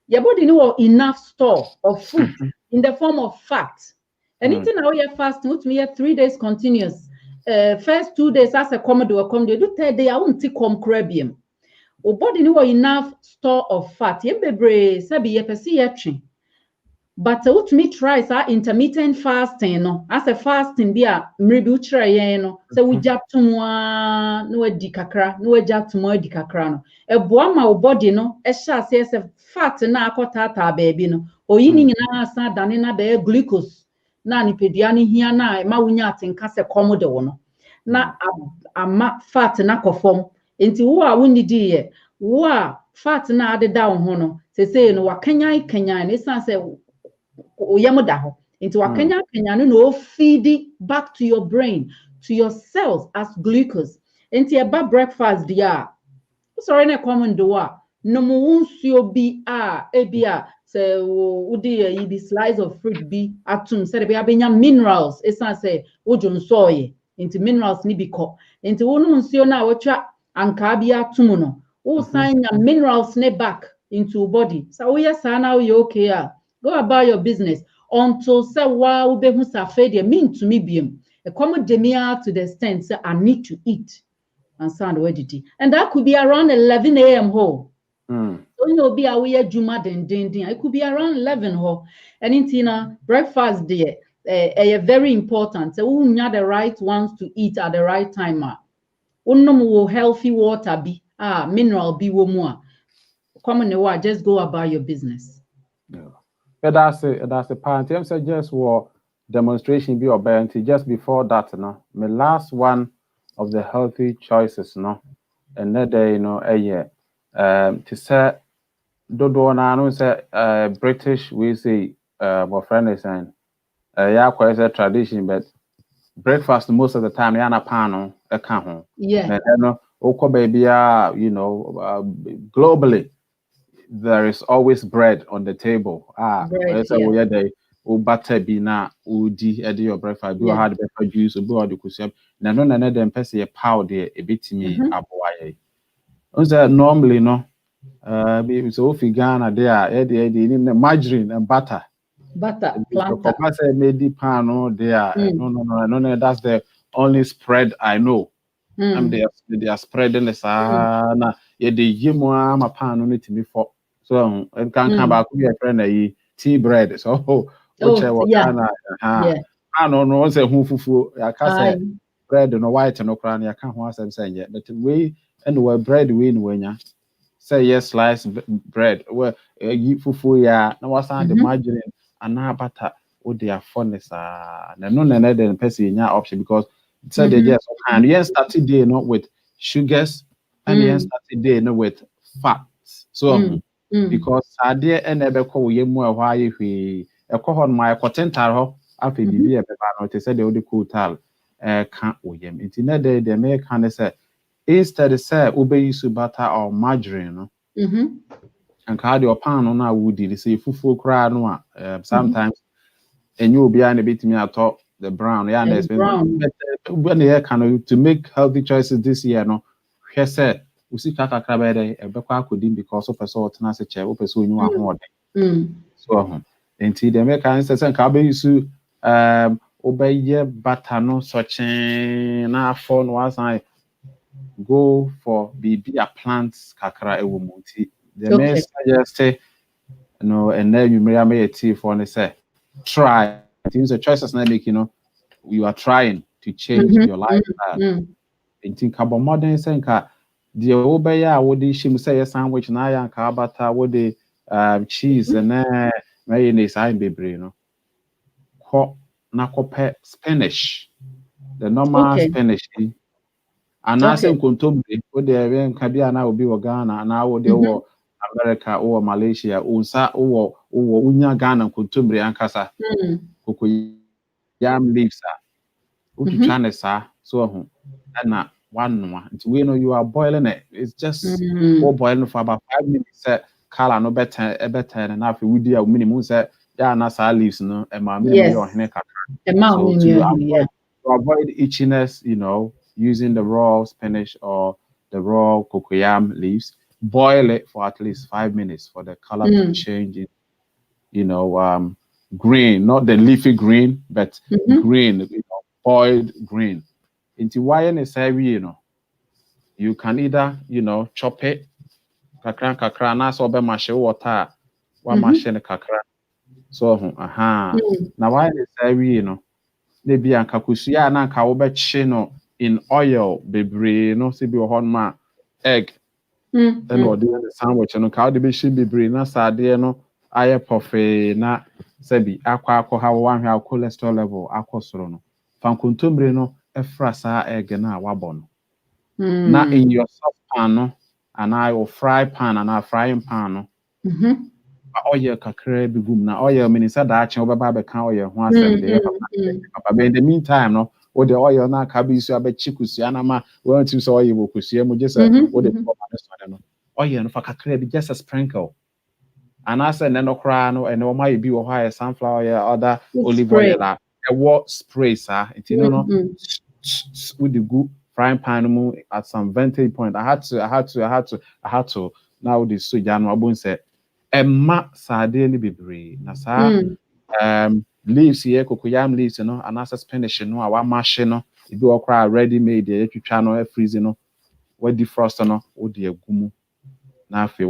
your body no enough store of food in the form of fat. Anything now you're fasting, which me 3 days continuous. First 2 days as a commodore come, they do 3 days, I won't take crabium. Or body no enough store of fat. Yembebre, sabi ye pesi ye. But what me try sa intermittent fasting no as a fasting be a mrebi uchra ye no so we jap to no di kakra no we jap to mo di kakra no e boa ma wo body no e sha se fat na akotata baby no oyi ni nyina asa dane na be glucose na nipedua ne hia na ma wunya atenka se komodo wo no na ama fat na kofom enti wo a wunidi ye wo a fat na adeda wo ho no se no wakanyan ne san se Oyamodaho into Kenya no feed back to your brain, to your cells as glucose. Into a bad breakfast, dear. Sorry, na common doa. No munsio be ebia say would be slice of fruit be atum said be abenya minerals. It's not say wojon soy into minerals ni biko. Into unsio na watcha ankabia tumuno. O sign your minerals ne back into body. So yes, now you okay. Go about your business until say wow be hu safe de mean to me biem. E come demia to the extent say I need to eat and sound wedidi. And that could be around 11 a.m. ho. So you know be away juma den. It could be around 11 ho. And in breakfast there very important. So we need the right ones to eat at the right time. Unnom healthy water be mineral be wo mu. Come on, just go about your business. That's a part. I'm just what demonstration be or just before that, no. My last one of the healthy choices, no. And that day, to say dodo na no say British we say my friend is saying yeah quite a tradition, but breakfast most of the time yana pano a can yeah and oko baby globally there is always bread on the table. bread, butter be na udi edi your breakfast do hard breakfast juice do the kusem na no na dem pese power there a bit me aboaye. Normally no so if Ghana there margarine and butter planter say made pan there no that's the only spread I know. They are spreading the na the yimwa ma pan no to me for so and can come back with a friend tea bread so Ghana I don't know say hu fufu ya ka say bread no white no kran ya ka ho asem say yeah but we and we bread we in wenya say yes slice bread well fufu ya na wasan the margarine and na butter o dey furnace na no na den person nya option because so they just and yes started day not with sugars and yes started day not with fats so because idea and ebe ko ye mu e hwa ye hwe e ko hon my contentar ho afi bibi e peba no te say the odi cool tal ka oyem nti na de me kan say instead say ube use butter or margarine no and ka de pan no na wudi say fufu kra no a sometimes and you be an betimi atop the brown when they can to make healthy choices this year no hwe say usi kaka kraba dey e be kwa kodim because of person otna se che o person onyu ahode so enti dem can say ka be use obeye butter no sochen na for no asan go for be a plants kakra ewo monti the may suggest no and then you may tea for and say try things the choices na make you are trying to change your lifestyle and think about modern senka the obeya what the shim say sandwich na ya ka bata what the cheese and mayonnaise I bebre no ko na ko pe spinach the normal spinach And I say kontombe o de wen ka bia na obi wo Ghana na wo de wo America or Malaysia unsa wo unya Ghana kontombe ankasa cocoyam leaves utwitwa ne sa so ho na one nti we know you are boiling it. It's just boiling for about 5 minutes. Color no better and na fi wudi a minimum say ya na sa leaves no e ma minimum your hene kakra. So to avoid itchiness, you know, using the raw spinach or the raw cocoyam leaves, boil it for at least 5 minutes for the color to change it. You know, green, not the leafy green, but green, you know, boiled green. Into why you know, you can either, you know, chop it, kakra, na so be mash water, one machine kakra. So, now why you know, maybe anka kusua na anka wo be no in oil bebre no se bi ho ma egg then what the sandwich no ka wo de be hye bebre na sade no aye puffy na se bi akwa ha wo anhwe cholesterol level akosoro no fankontombre no efra sa egg na wabɔ no na in your saucepan no and I will fry pan and a frying pan no oil kakra bi gum na oil minisa da achen obeba be kan oil ho asem de papa be in the meantime no o the oil na ka bi su abechi kusua na ma want to so oil kusua mo just o the no oil no fa kakra bi just a sprinkle and I said no kra no and o ma bi wo ha sunflower oil other olive oil la e wo spray sa it no with the good frying pan mo at some vantage point I had to now the soja no abun say Emma sade ni bebre na sa leaves here cocoyam leaves no and as spinach no awa mash no e bi okra ready made e twitwa no e freeze no we defrost no wo de agumu na afi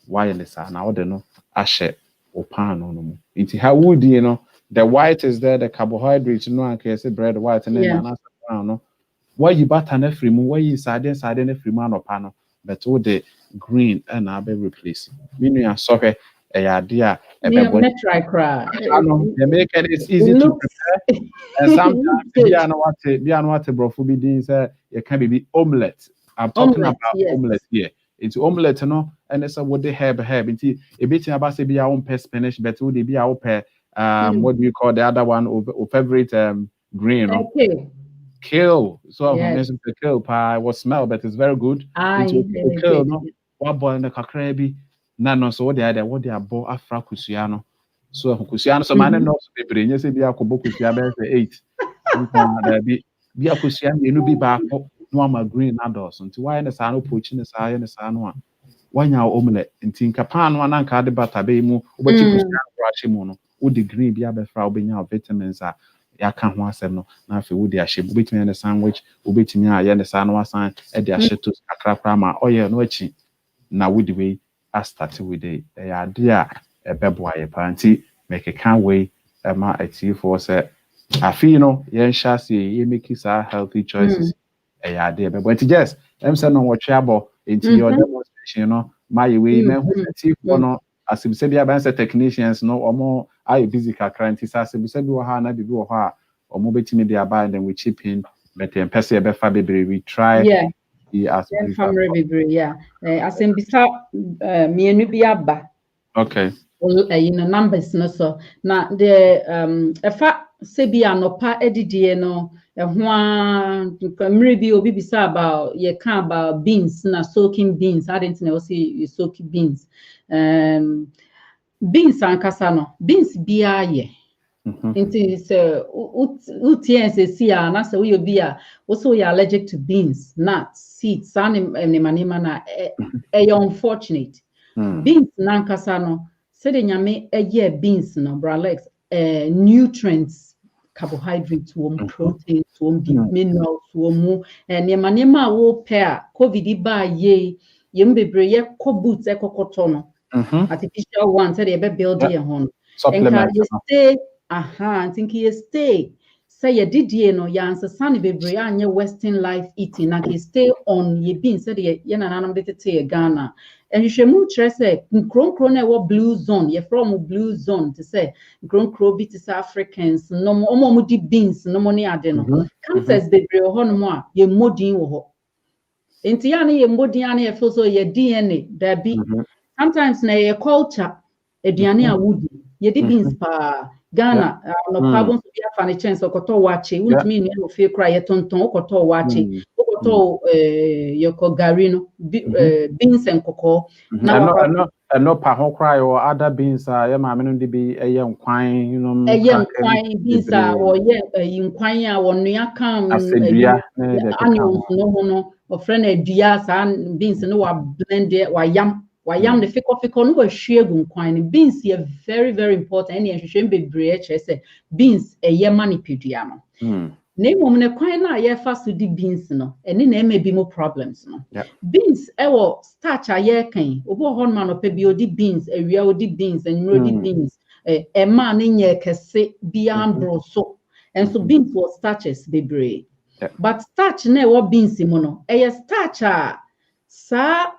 why le sa na wo de no ahye o pan no mu nti how would you know the white is there the carbohydrates no anka say bread white and then na brown no why you butter na free mu why you sade na free mu anopa no but wo de green and I be replace. Meaning I saw a idea. Try cry. They make it easy to prepare. And sometimes be what brofu be doing say it can be omelette. I'm talking about omelette here. It's omelette, no, and it's a what they have. It's a bit about say be our own pet spinach, but would be our pair what do you call the other one of favorite green? Kale. So the kale pie was smell, but it's very good. Kale, no. What boy in the kakra bi na no so what they abo afra kusua no so kusua no so man no so bebre nye se bi akobo kusua be say 8 nko bi akusua menu bi ba ko no ama green adults nti why na sa no pochi na sa ye na sa no a wanya omelette nti nka pan no na nka de butter be mu obachi kusua brache mu no wo de green bi abefra obenya vitamins a yaka ho asem no na afi wo de ahye obetimi na sandwich obetimi a ye na sa no asan e de ahye to kakra ma oil no achi na with the way I started with the idea a beboy party make a can't wait ma a tea for say I feel you know yen shasi you make healthy choices a idea but just I'm saying on what trouble into your demonstration you know my way man who tea for no as you said the technicians no or more I busy current is as you said we ha na bibi ha or mo betimi dey buy and then we chip in but en person be fa baby we try asembisa mienu bi aba okay you know numbers no so na the efa se bi anopa edidie no ehwa mre bi obi bisa about ye can about beans na soaking beans I didn't know say you soak beans beans ankasa no beans bia ye Inti se utiense sia na se we obi a also you allergic to beans, nuts, seeds, manima na unfortunate. Beans nankasa no se de nyame beans no bralex nutrients, carbohydrates, protein, minerals, manima wo pair covid ba ye bebre ye kobut ekokoto no artificial ones say be build ye ho supplement I think he stay. Say ye didie no ya answer bebre anye Western life eating na he stay on ye being said ye nananam de tete Ghana. And you should move say nkron na wo blue zone ye from blue zone to say nkron bi to Africans no mo di beans no money ade no. Cancers bebre ho no mo a ye modin wo ho. Inti ya ne mbodi ya ne feel so ye DNA dabi. Sometimes na ye culture aduane a wudi. Ye di beans pa Ghana no pabon so bia fa ne chance okoto wache. Untumi ni no fe kra ye tonton okoto wache. Okoto yoko gari no beans and cocoa. No pa ho cry or other beans ye ma me no de bi eye nkwan you know nkwan beans or ye nkwan a wonua kan asedua onions no ho no or friend adua sa beans no wa blend wa yam the fiko no wa hwie gu nkwan beans ye very very important and ye bebre say beans eye manipedua no na emom ne kwan na ye fa so di beans no ene na eme bi mo problems no beans ewo starch aye kan obo ho ma no pe bi odi beans awia odi beans and odi beans ma na nye kese bi ambro so and so beans was starches bebre but starch na ewo beans mo no eye starch a sa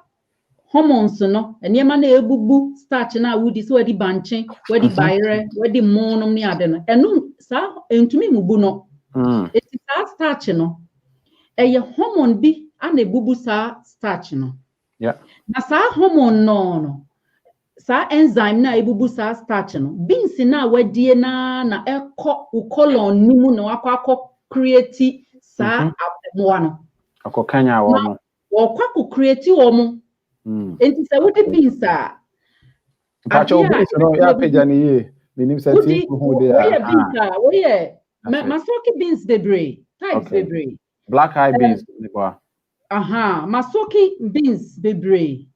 hormones no ene ma na ebubu starch na wudi so wadi banche wadi bayre wadi monum ni ade no eno sa entumi mubu no eti sa starch no eye hormone bi ana ebubu sa starch no na sa hormone no sa enzyme na ebubu sa starch no beans na wadie na ekọ colon nimu na wakọ create sa abemo no akokanya wo mo wakọ create wo mo enti sa wodi beans a pacho beans no ya peja ni ye minim sa ti hu de we ye masoki beans bebre types bebre black eye beans masoki beans bebre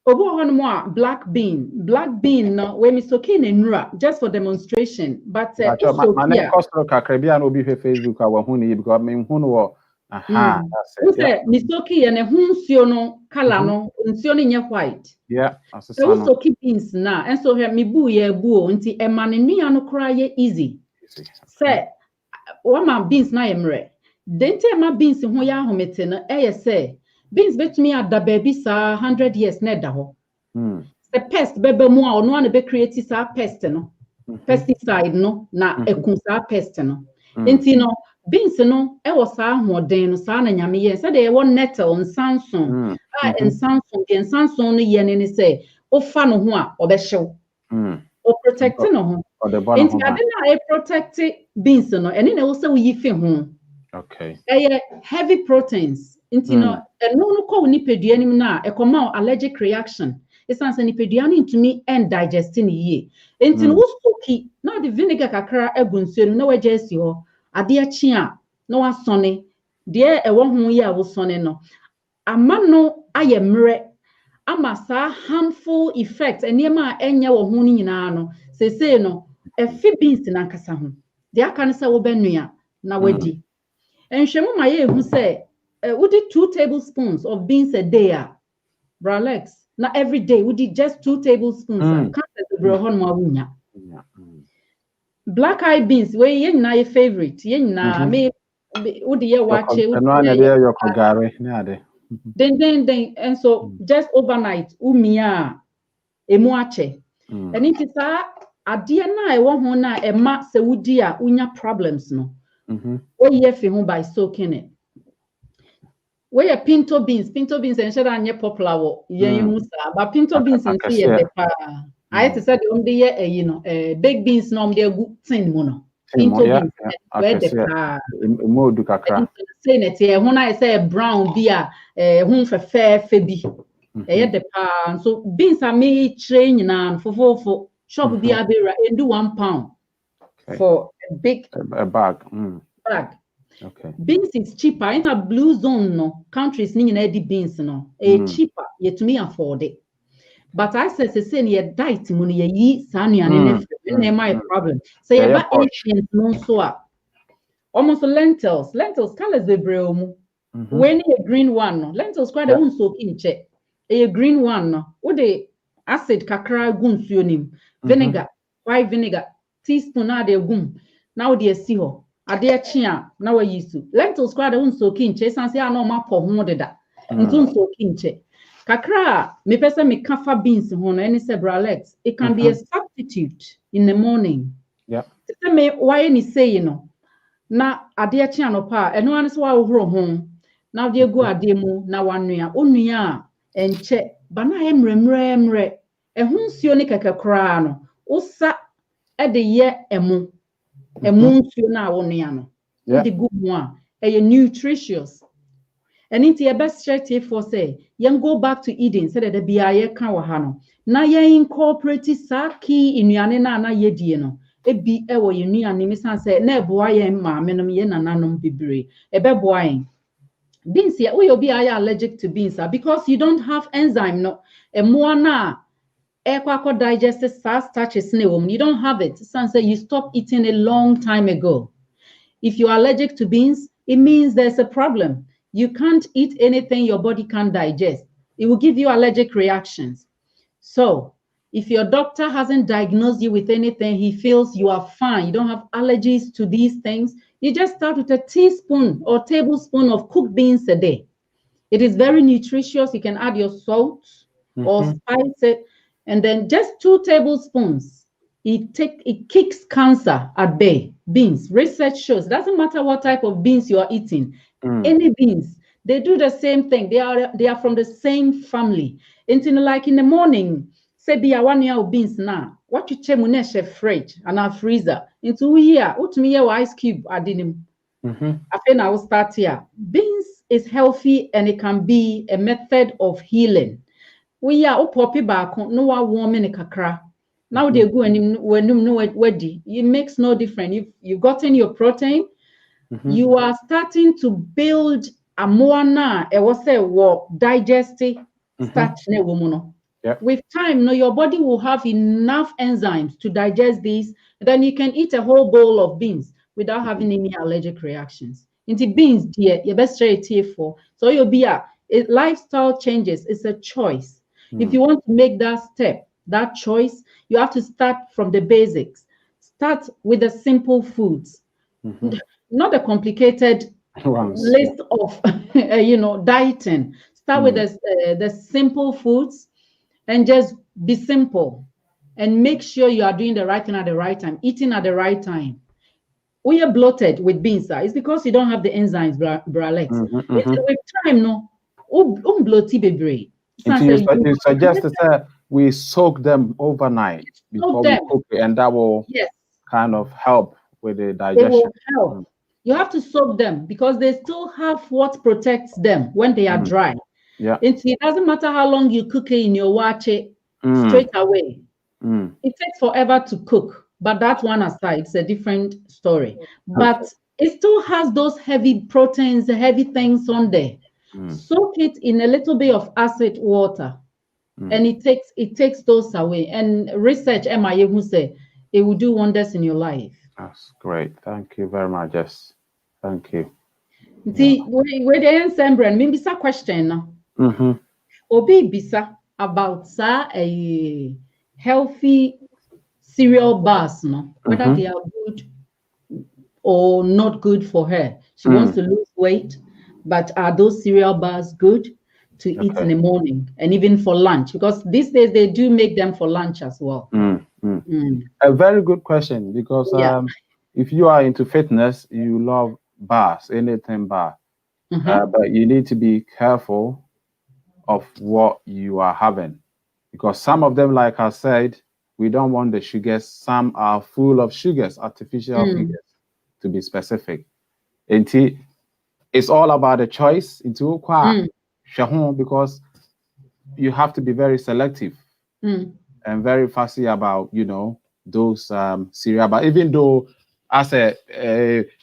obo hono a black bean no we misoki na nura just for demonstration but also my costo kakra bia no bi Facebook a wo hu ni because me hu no that's it misoki na hu nsuo no color no nsuo no nye white asesa no misoki beans na enso he me bu ye bu nti e ma ne nua no kra ye easy say what my beans na emre dente ma beans ho ya ahomete no say beans betumi ada baby sa 100 years na da ho the pest bebe mu a ono na be create sa pest no pesticide no na ekun sa pest no enti no beans no was sa ahoden no sa na nyame ye say dey won nettle nsanson nsanson no ye ne say ofa no ho a obehyew o protect no ho enti ade na e protect beans no ene na wo say wo yi fi ho heavy proteins enti no no ko nipadua nim na e koma allergic reaction esan se nipadua no ntumi and digesting ye enti no wo soki na the vinegar kakra egunsuo no na waje asi ho ade achi a na wasone de e wo ho ye a wo sone no ama no aye mre ama sa harmful effects eniema enye wo ho ni nyina no sese no efi beans na nkasa ho de aka ne se wo benua na wadi enhwemu ma ye hu se would 2 tablespoons of beans a day Bralex na every day would just 2 tablespoons can't the bro hon ma wunya black eye beans we ye na your favorite ye na me would ye watch it no na dey your kogare na ade then and so just overnight umia emu ache and it is ade na e wo ho na e ma se wudi a unya problems no we ye fi ho by soaking it we are pinto beans and shada anye popular wo ye hu sa but pinto beans and see the pa I to say the ye you know big beans no dey gu tin mo no pinto beans we the pa mo du kakra say net ye hu na say brown bi a hu fe bi ye the pa so beans are me train na fofofo shop bi abera and do £1 for a big bag beans is cheaper in a blue zone no countries ni na di beans no cheaper yet me afford it but I say your diet mu no yi sa nuane ne my problem say you buy Asian no so almost lentils colors they bring mu when a green one no lentils quite a so kinche a green one no wo de acid kakra gunsuo nim vinegar white vinegar teaspoon na de gum now de si ho ade achi a na wa yisu lentils kwa de unso kinche sanse a no ma po ho deda unso kinche kakra me pese me kafa beans ho no any several legs it can be a substitute in the morning say me why ni say no na ade achi anopa eno an so wa ohoro ho Now they go ademu na wanua onua enche bana emremremre ehunsuo ne kakakra no usa e de ye emu nsuo na wonua no wo de gu mu a e nutritious and into your best share for say young go back to Eden said that the bia ka wa ha no na ye incorporate sa key inuane na yedie no ebi e wo ye nuane mi san say na eboa ye ma menom ye nananom bebre e be boa yen beans here we be allergic to beans because you don't have enzyme no emo na e digest starches na you don't have it san say you stop eating a long time ago. If you're allergic to beans, it means there's a problem. You can't eat anything your body can't digest. It will give you allergic reactions. So if your doctor hasn't diagnosed you with anything, he feels you are fine, you don't have allergies to these things, you just start with a teaspoon or tablespoon of cooked beans a day. It is very nutritious. You can add your salt or spice it, and then just 2 tablespoons. It kicks cancer at bay. Beans, research shows, doesn't matter what type of beans you are eating, any beans, they do the same thing. They are from the same family. Until like in the morning, say be a 1 year of beans now. What you check mun fridge and our freezer. Into here, what me ice cube I didn't. I think I will start here. Beans is healthy and it can be a method of healing. We are poppy back no one warm in a kakra. Now they go and when no weddy. It makes no difference. If you've gotten your protein, you are starting to build a more na it was a war digestive start with time. No, your body will have enough enzymes to digest these. Then you can eat a whole bowl of beans without having any allergic reactions. Into beans, dear, your best straight here for. So you'll be lifestyle changes. It's a choice. If you want to make that step, that choice, you have to start from the basics. Start with the simple foods, not the complicated list of dieting. Start with the simple foods and just be simple and make sure you are doing the right thing at the right time, eating at the right time. We are bloated with beans, it's because you don't have the enzymes, Bralex. With time, no, bloaty bebre. You suggest that we soak them overnight before we cook it, and that will kind of help with the digestion. It will help. You have to soak them because they still have what protects them when they are dry. Yeah. It doesn't matter how long you cook it in your wache straight away. It takes forever to cook, but that one aside, it's a different story. But it still has those heavy proteins, the heavy things on there. Soak it in a little bit of acid water, and it takes those away. And research, Emma, you say it will do wonders in your life. That's great. Thank you very much. Yes, thank you. See, where the answer, maybe some question. Obi bisa about a healthy cereal bars, no, whether they are good or not good for her. She wants to lose weight, but are those cereal bars good to eat in the morning and even for lunch? Because these days they do make them for lunch as well. A very good question, because if you are into fitness, you love bars, anything bar, but you need to be careful of what you are having, because some of them, like I said, we don't want the sugars. Some are full of sugars, artificial sugars, to be specific. And it's all about the choice into because you have to be very selective and very fussy about, those cereal. But even though as a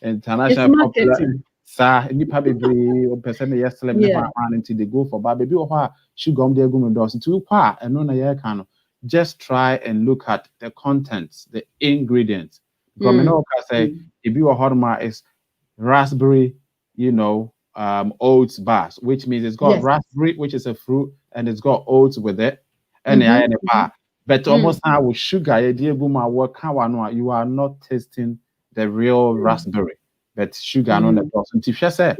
international popular, nipa bebree person yesterday until they go for, but baby sugar they go into and no just try and look at the contents, the ingredients. Because I know say if you are is raspberry, oats bars, which means it's got raspberry, which is a fruit, and it's got oats with it, and the bar. But almost now with sugar, you are not tasting the real raspberry, but sugar on the person. If you say,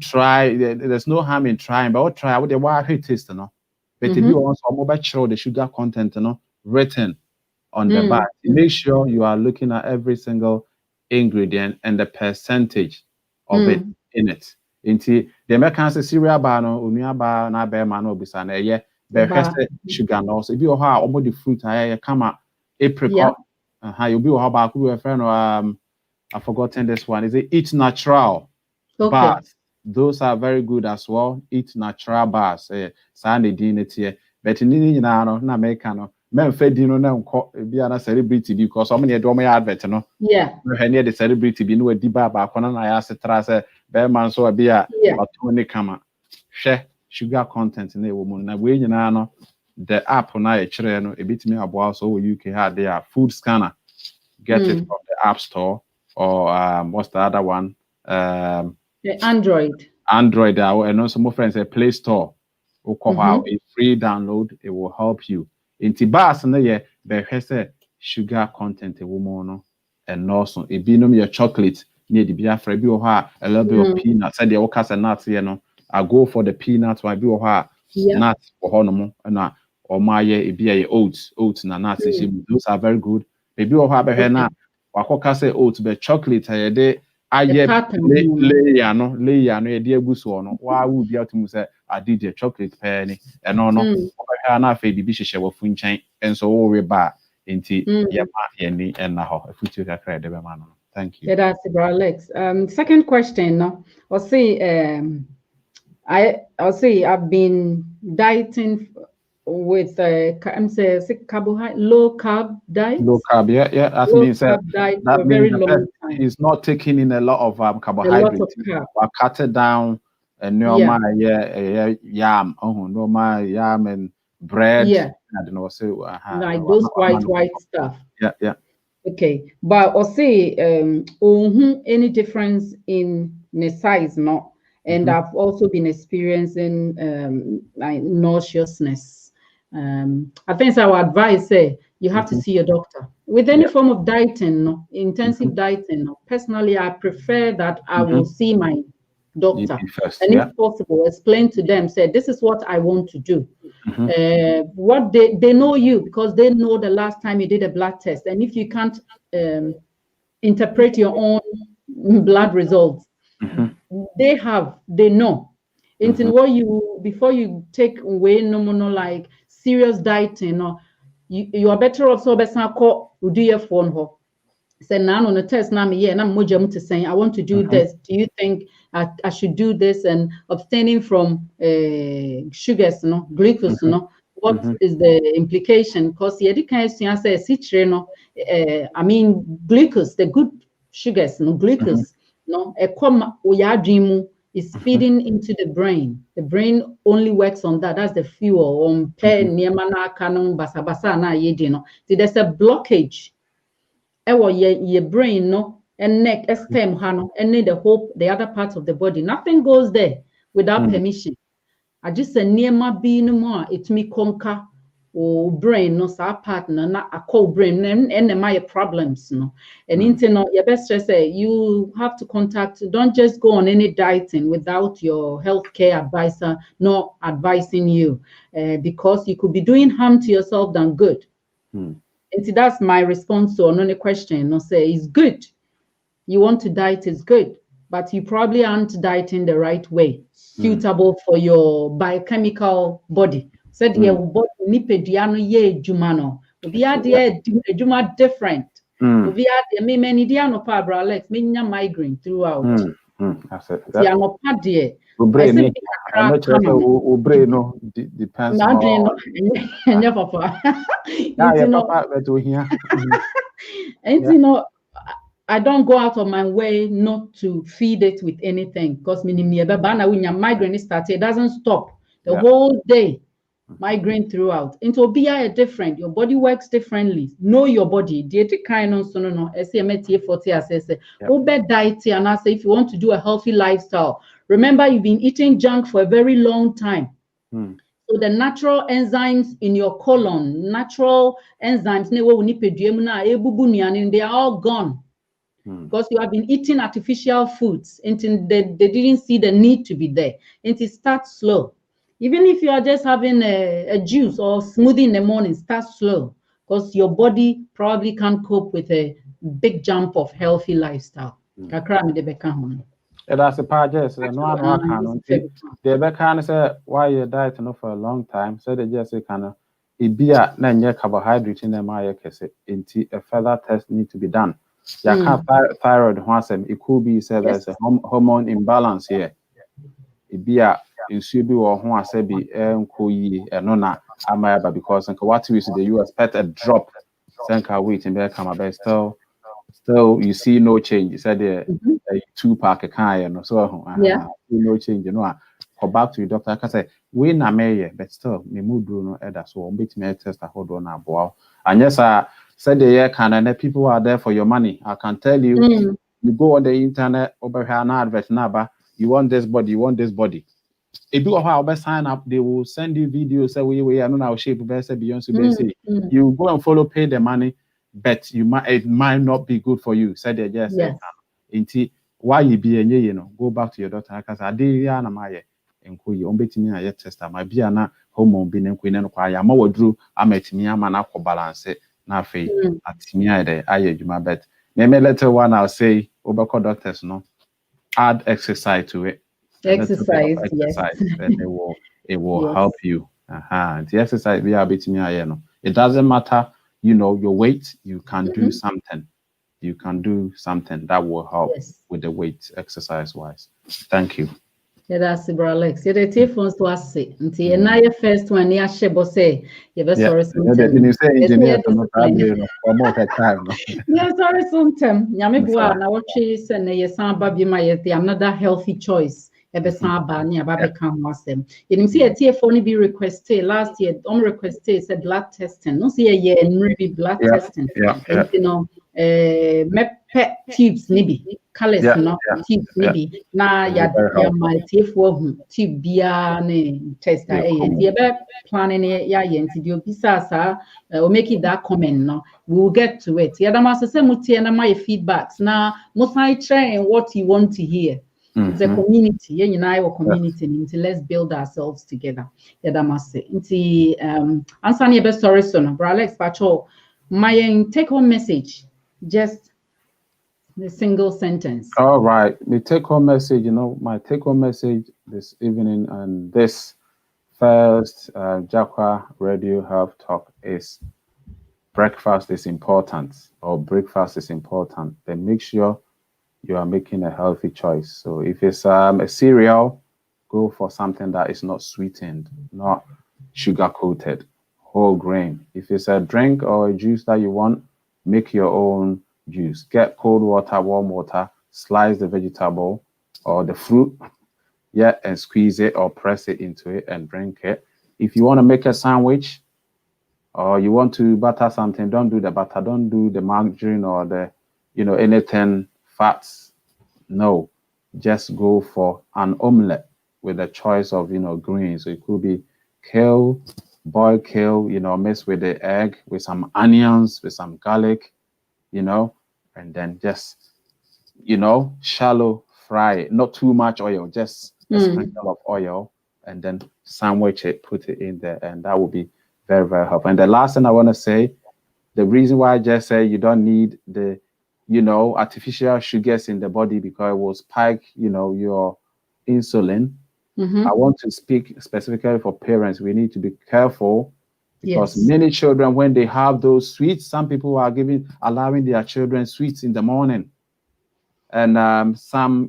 try, there's no harm in trying, but try what the wild taste, no. But if you also mobile show the sugar content, written on the back, make sure you are looking at every single ingredient and the percentage of it in it. Inti the American cereal bar no onua bar na be ma no bisa na eye be hwese sugar no so bi o ha omo the fruit aye kama apricot you be o ha ba ku be friend I've forgotten this one. Is it Eat Natural bars? Those are very good as well. Eat Natural bars. Sandy dinner but in na make no men fed no na be a celebrity because so many do my advert no. Yeah. Near the celebrity be no di ba kwana na ya setra say be man so be a batoni kama. Share sugar content na woman na we nyina no the app na e kire no e bitimi aboa so UK had their food scanner. Get it from the App Store or what's the other one? The Android. Android, and also my friends say Play Store. A free download, it will help you. In Tibas and the year, sugar content a woman and also a binom your chocolate near the Biafra be a little bit of peanuts. Said the okas and nuts, I go for the peanuts, I be nuts for honomo and or my be oats and nuts. Those are very good. Maybe we'll have a henna. Wakoka say oats, but chocolate a day. Layer no, a dear busso. Why would be out to say I did a chocolate penny and no, I fade the bishop of Funchain and so we bar into Yama and now if we took a credit. Thank you. Yeah, that's Alex. Second question. No, I'll say I'll say I've been dieting with carbohydrate, low carb diet. Low carb, yeah. That means that very long time. He's not taking in a lot of carbohydrates. We'll cut it down and normal, yam, normal yam and bread. Yeah. I don't know, so like those white stuff. Yeah. Okay, but I'll say any difference in the size, no. And I've also been experiencing like nauseousness. I think our advice say you have to see your doctor with any form of dieting, no, intensive dieting. No. Personally, I prefer that I will see my doctor first, and if possible, explain to them. Say this is what I want to do. What they know you because they know the last time you did a blood test, and if you can't interpret your own blood results, they know. Into what you before you take away no like serious dieting, or you are better off so do your phone ho. Say now on the test now to saying I want to do this. Do you think I should do this and abstaining from sugars, no glucose, no? What is the implication? Because I mean glucose, the good sugars, no glucose, no is feeding into the brain. The brain only works on that. That's the fuel. See, there's a blockage. Your brain, no, and neck, stem, and the other parts of the body. Nothing goes there without permission. I just say near my being more. It me conquer or brain, no, sa partner, not a co-brain, and my problems, no. And internet, your best say you have to contact, don't just go on any dieting without your healthcare advisor not advising you, because you could be doing harm to yourself than good. And see, that's my response to another question. No, say it's good. You want to diet is good, but you probably aren't dieting the right way, suitable for your biochemical body. Said your body nipeduano ye jumano. Obi ade juma different. Obi ade me many diano pa bra Alex me nya migraine throughout. That's it. Yeah, no pa de. Brain no depends on yeah, papa. And you know, I don't go out of my way not to feed it with anything because when your migraine started, it doesn't stop the whole day. Migraine throughout. Into be different. Your body works differently. Know your body. Dietary kind of no. SMT 40 assess. Diet and I say if you want to do a healthy lifestyle, remember you've been eating junk for a very long time. So the natural enzymes in your colon, natural enzymes, they are all gone. Because you have been eating artificial foods until they didn't see the need to be there. And it starts slow. Even if you are just having a juice or smoothie in the morning, start slow because your body probably can't cope with a big jump of healthy lifestyle. That's a part, yes. No one can. They be kind of say why you diet for a long time. So they just say kind of it be a na carbohydrate in them I into a further test need to be done. You can't thyroid once it could be said there's a hormone imbalance here. It be a in should be or who say be koyi no na amaya because what we see the US expect a drop. Senka weight in there come about still you see no change. You said the 2-pack kind so no change, you know. Go back to your doctor. I can say we na me but still me mood no either so bit me test a hold on about. And yes, I said the year can and people are there for your money. I can tell you, you go on the internet over here now advert number, you want this body, you want this body. If you have sign up, they will send you videos. Say we are not our shape. Beyonce. You go and follow, pay the money, but it might not be good for you. Said they just say, why you be go back to your doctor. Because I did na my and you bet me a test. My be na hormone be and queen and quiet. I'm over drew. I met me a man balance it. Na fe at me I my bet. Maybe later one I'll say over doctors no. Add exercise to it. Exercise, then it will help you. The exercise we are beating me. It doesn't matter, your weight, you can do something. You can do something that will help with the weight exercise wise. Thank you. Yeah, that's it, bro, Alex. Yeah, the telephones to us say. Until now, your first one, you share say. You be sorry something. You say engineer no problem. For more time. Yeah, sorry something. Nyame bua na watch send ye san ba bi ma ye another healthy choice. Ebe san ba ni aba be kan ho asem. You see a TF be requested last year. Requested said blood testing. No see ye be blood testing. You know, me pet tubes nibi. Colors no tube nibi. Na ya my TF tube bia ne test ye be planning ya ye nti di obisa sa or make it that comment no. We will get to it. Yadama say mutie na my feedbacks. Now, most I try what you want to hear. It's a community. Yeah, you know, our community. Let's build ourselves together. Yadama say. Inti answer your best story son. Bro Alex Pacho. My take home message. Just the single sentence. All right. The take home message. My take home message this evening and this first Jacqiah Radio Health Talk is. Breakfast is important, or breakfast is important. Then make sure you are making a healthy choice. So if it's a cereal, go for something that is not sweetened, not sugar coated, whole grain. If it's a drink or a juice that you want, make your own juice. Get cold water, warm water, slice the vegetable or the fruit, and squeeze it or press it into it and drink it. If you want to make a sandwich, or you want to butter something, don't do the butter, don't do the margarine or the, anything fats. No, just go for an omelette with a choice of, greens. So it could be kale, boiled kale, mixed with the egg, with some onions, with some garlic, and then just, shallow fry it. Not too much oil, just a sprinkle of oil, and then sandwich it, put it in there, and that will be very, very helpful. And the last thing I want to say, the reason why I just say you don't need the, artificial sugars in the body because it will spike, your insulin. I want to speak specifically for parents. We need to be careful because many children, when they have those sweets, some people are allowing their children sweets in the morning. And some,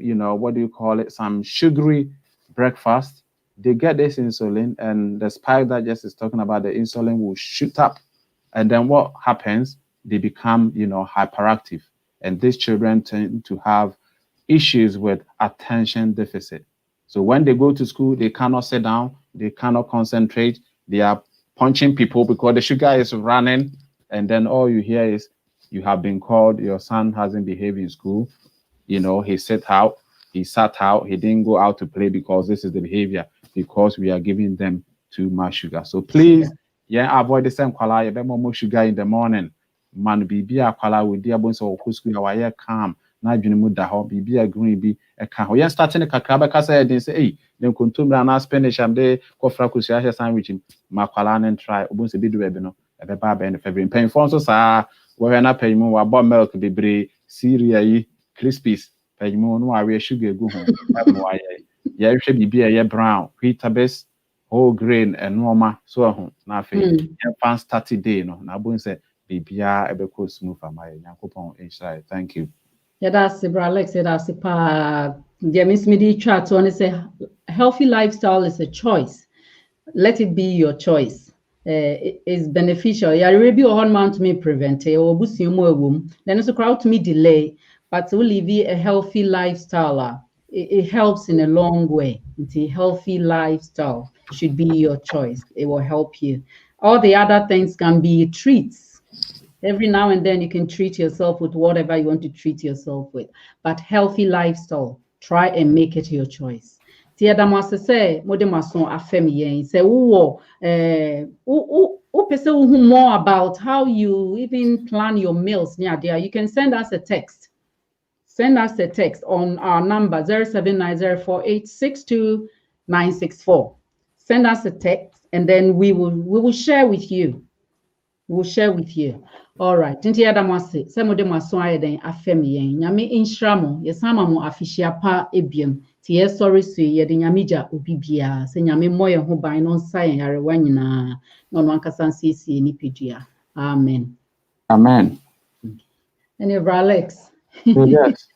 some sugary breakfast. They get this insulin and the spike that Jess is talking about, the insulin will shoot up. And then what happens? They become, hyperactive. And these children tend to have issues with attention deficit. So when they go to school, they cannot sit down, they cannot concentrate, they are punching people because the sugar is running. And then all you hear is, you have been called, your son hasn't behaved in school. He sat out, he didn't go out to play because this is the behavior, because we are giving them too much sugar. So please, avoid the same quality, more sugar in the morning. Man, be a quality with dear bones or school, calm. Na adwene da ho bibia green bi e ka ho yen starting the kakra be ka say dey say hey dem kontomra na spanish am dey kofra kusia sandwich makwala na try obon se bidu be no e be ba be no February pen fon so sa wo hwe na pan mu wa bo milk bebre cereal yi crispies Pejmo no awe sugar go ho. Amoa ye hwe bibia ye brown, wheatabix, whole grain and normal so ho. Na afi ye fan start day no. Na bo say bibia ebeko smooth amaye. Nyankopon inside. Thank you. Yeah, that's it, bro. Alex said that's pa. Yeah, Miss Midi chat to say healthy lifestyle is a choice. Let it be your choice. It is beneficial. Yeah, already on mount me prevent or boosting more womb. Then it's a crowd to me delay, but to live a healthy lifestyle. It helps in a long way. It's a healthy lifestyle should be your choice. It will help you. All the other things can be treats. Every now and then you can treat yourself with whatever you want to treat yourself with. But healthy lifestyle, try and make it your choice. Tia damase say mode maso afem yen say wo pese more about how you even plan your meals near there. You can send us a text. Send us a text on our number 0790486296. Send us a text and then we will share with you. We'll share with you. All right. Tinti adamase. Se mo de maso ayeden afem yen. Nyame inhra mo. Yesama mo afihia pa ebiem. Ti ye sorry so ye de nyame ja obi bia. Se nyame moye ho ban no nsa yen yarewa nyina. No no ankasa nsiesie ni pedua. Amen. Amen. And Alex. Yes.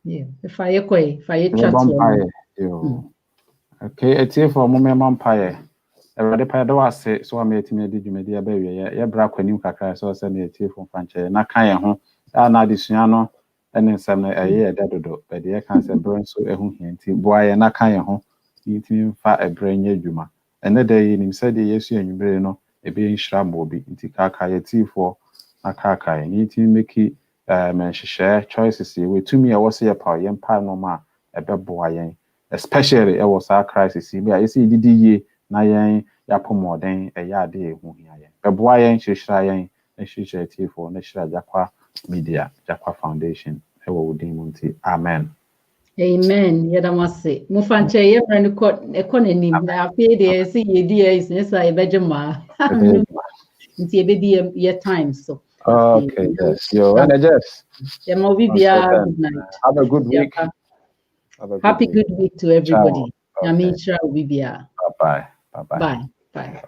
Yeah. If I chat to okay, it's here for moment vampire. Everybody pay the was so I made me did you media baby. Yeah, bra kwanim kakra so say me tie from fanche na kan ye ho. Na adesua no ene nsem na eye dedodo. But ye kan say brand so ehu hienti. Boy na kan ye ho. Yitimi fa ebre nya adwuma. Ene de yi nim say de yesu anwumre no ebe nhira mo bi. Nti kaka ye tie for na kaka ye. Yitimi make menhyehyɛ choices we to me I was here power yen pa no ma ebeboa yen especially e was our crisis bi a yesi didi ye na yen yapomodен eya ade ehu hia yen beboa yen hyehyɛ yen na hyehyɛ tifo na hyira Jacqiah media Jacqiah foundation e wo wodin mu nti amen. Amen. Yedamase. Mufanche ye friend economy na afi de say ye die is nesa ebejema. Nti ebedi ye time so. Okay, yes. Yo, and yes. Good night. Have a good week. Happy good week to everybody. Okay. Bye. Bye. Bye. Bye.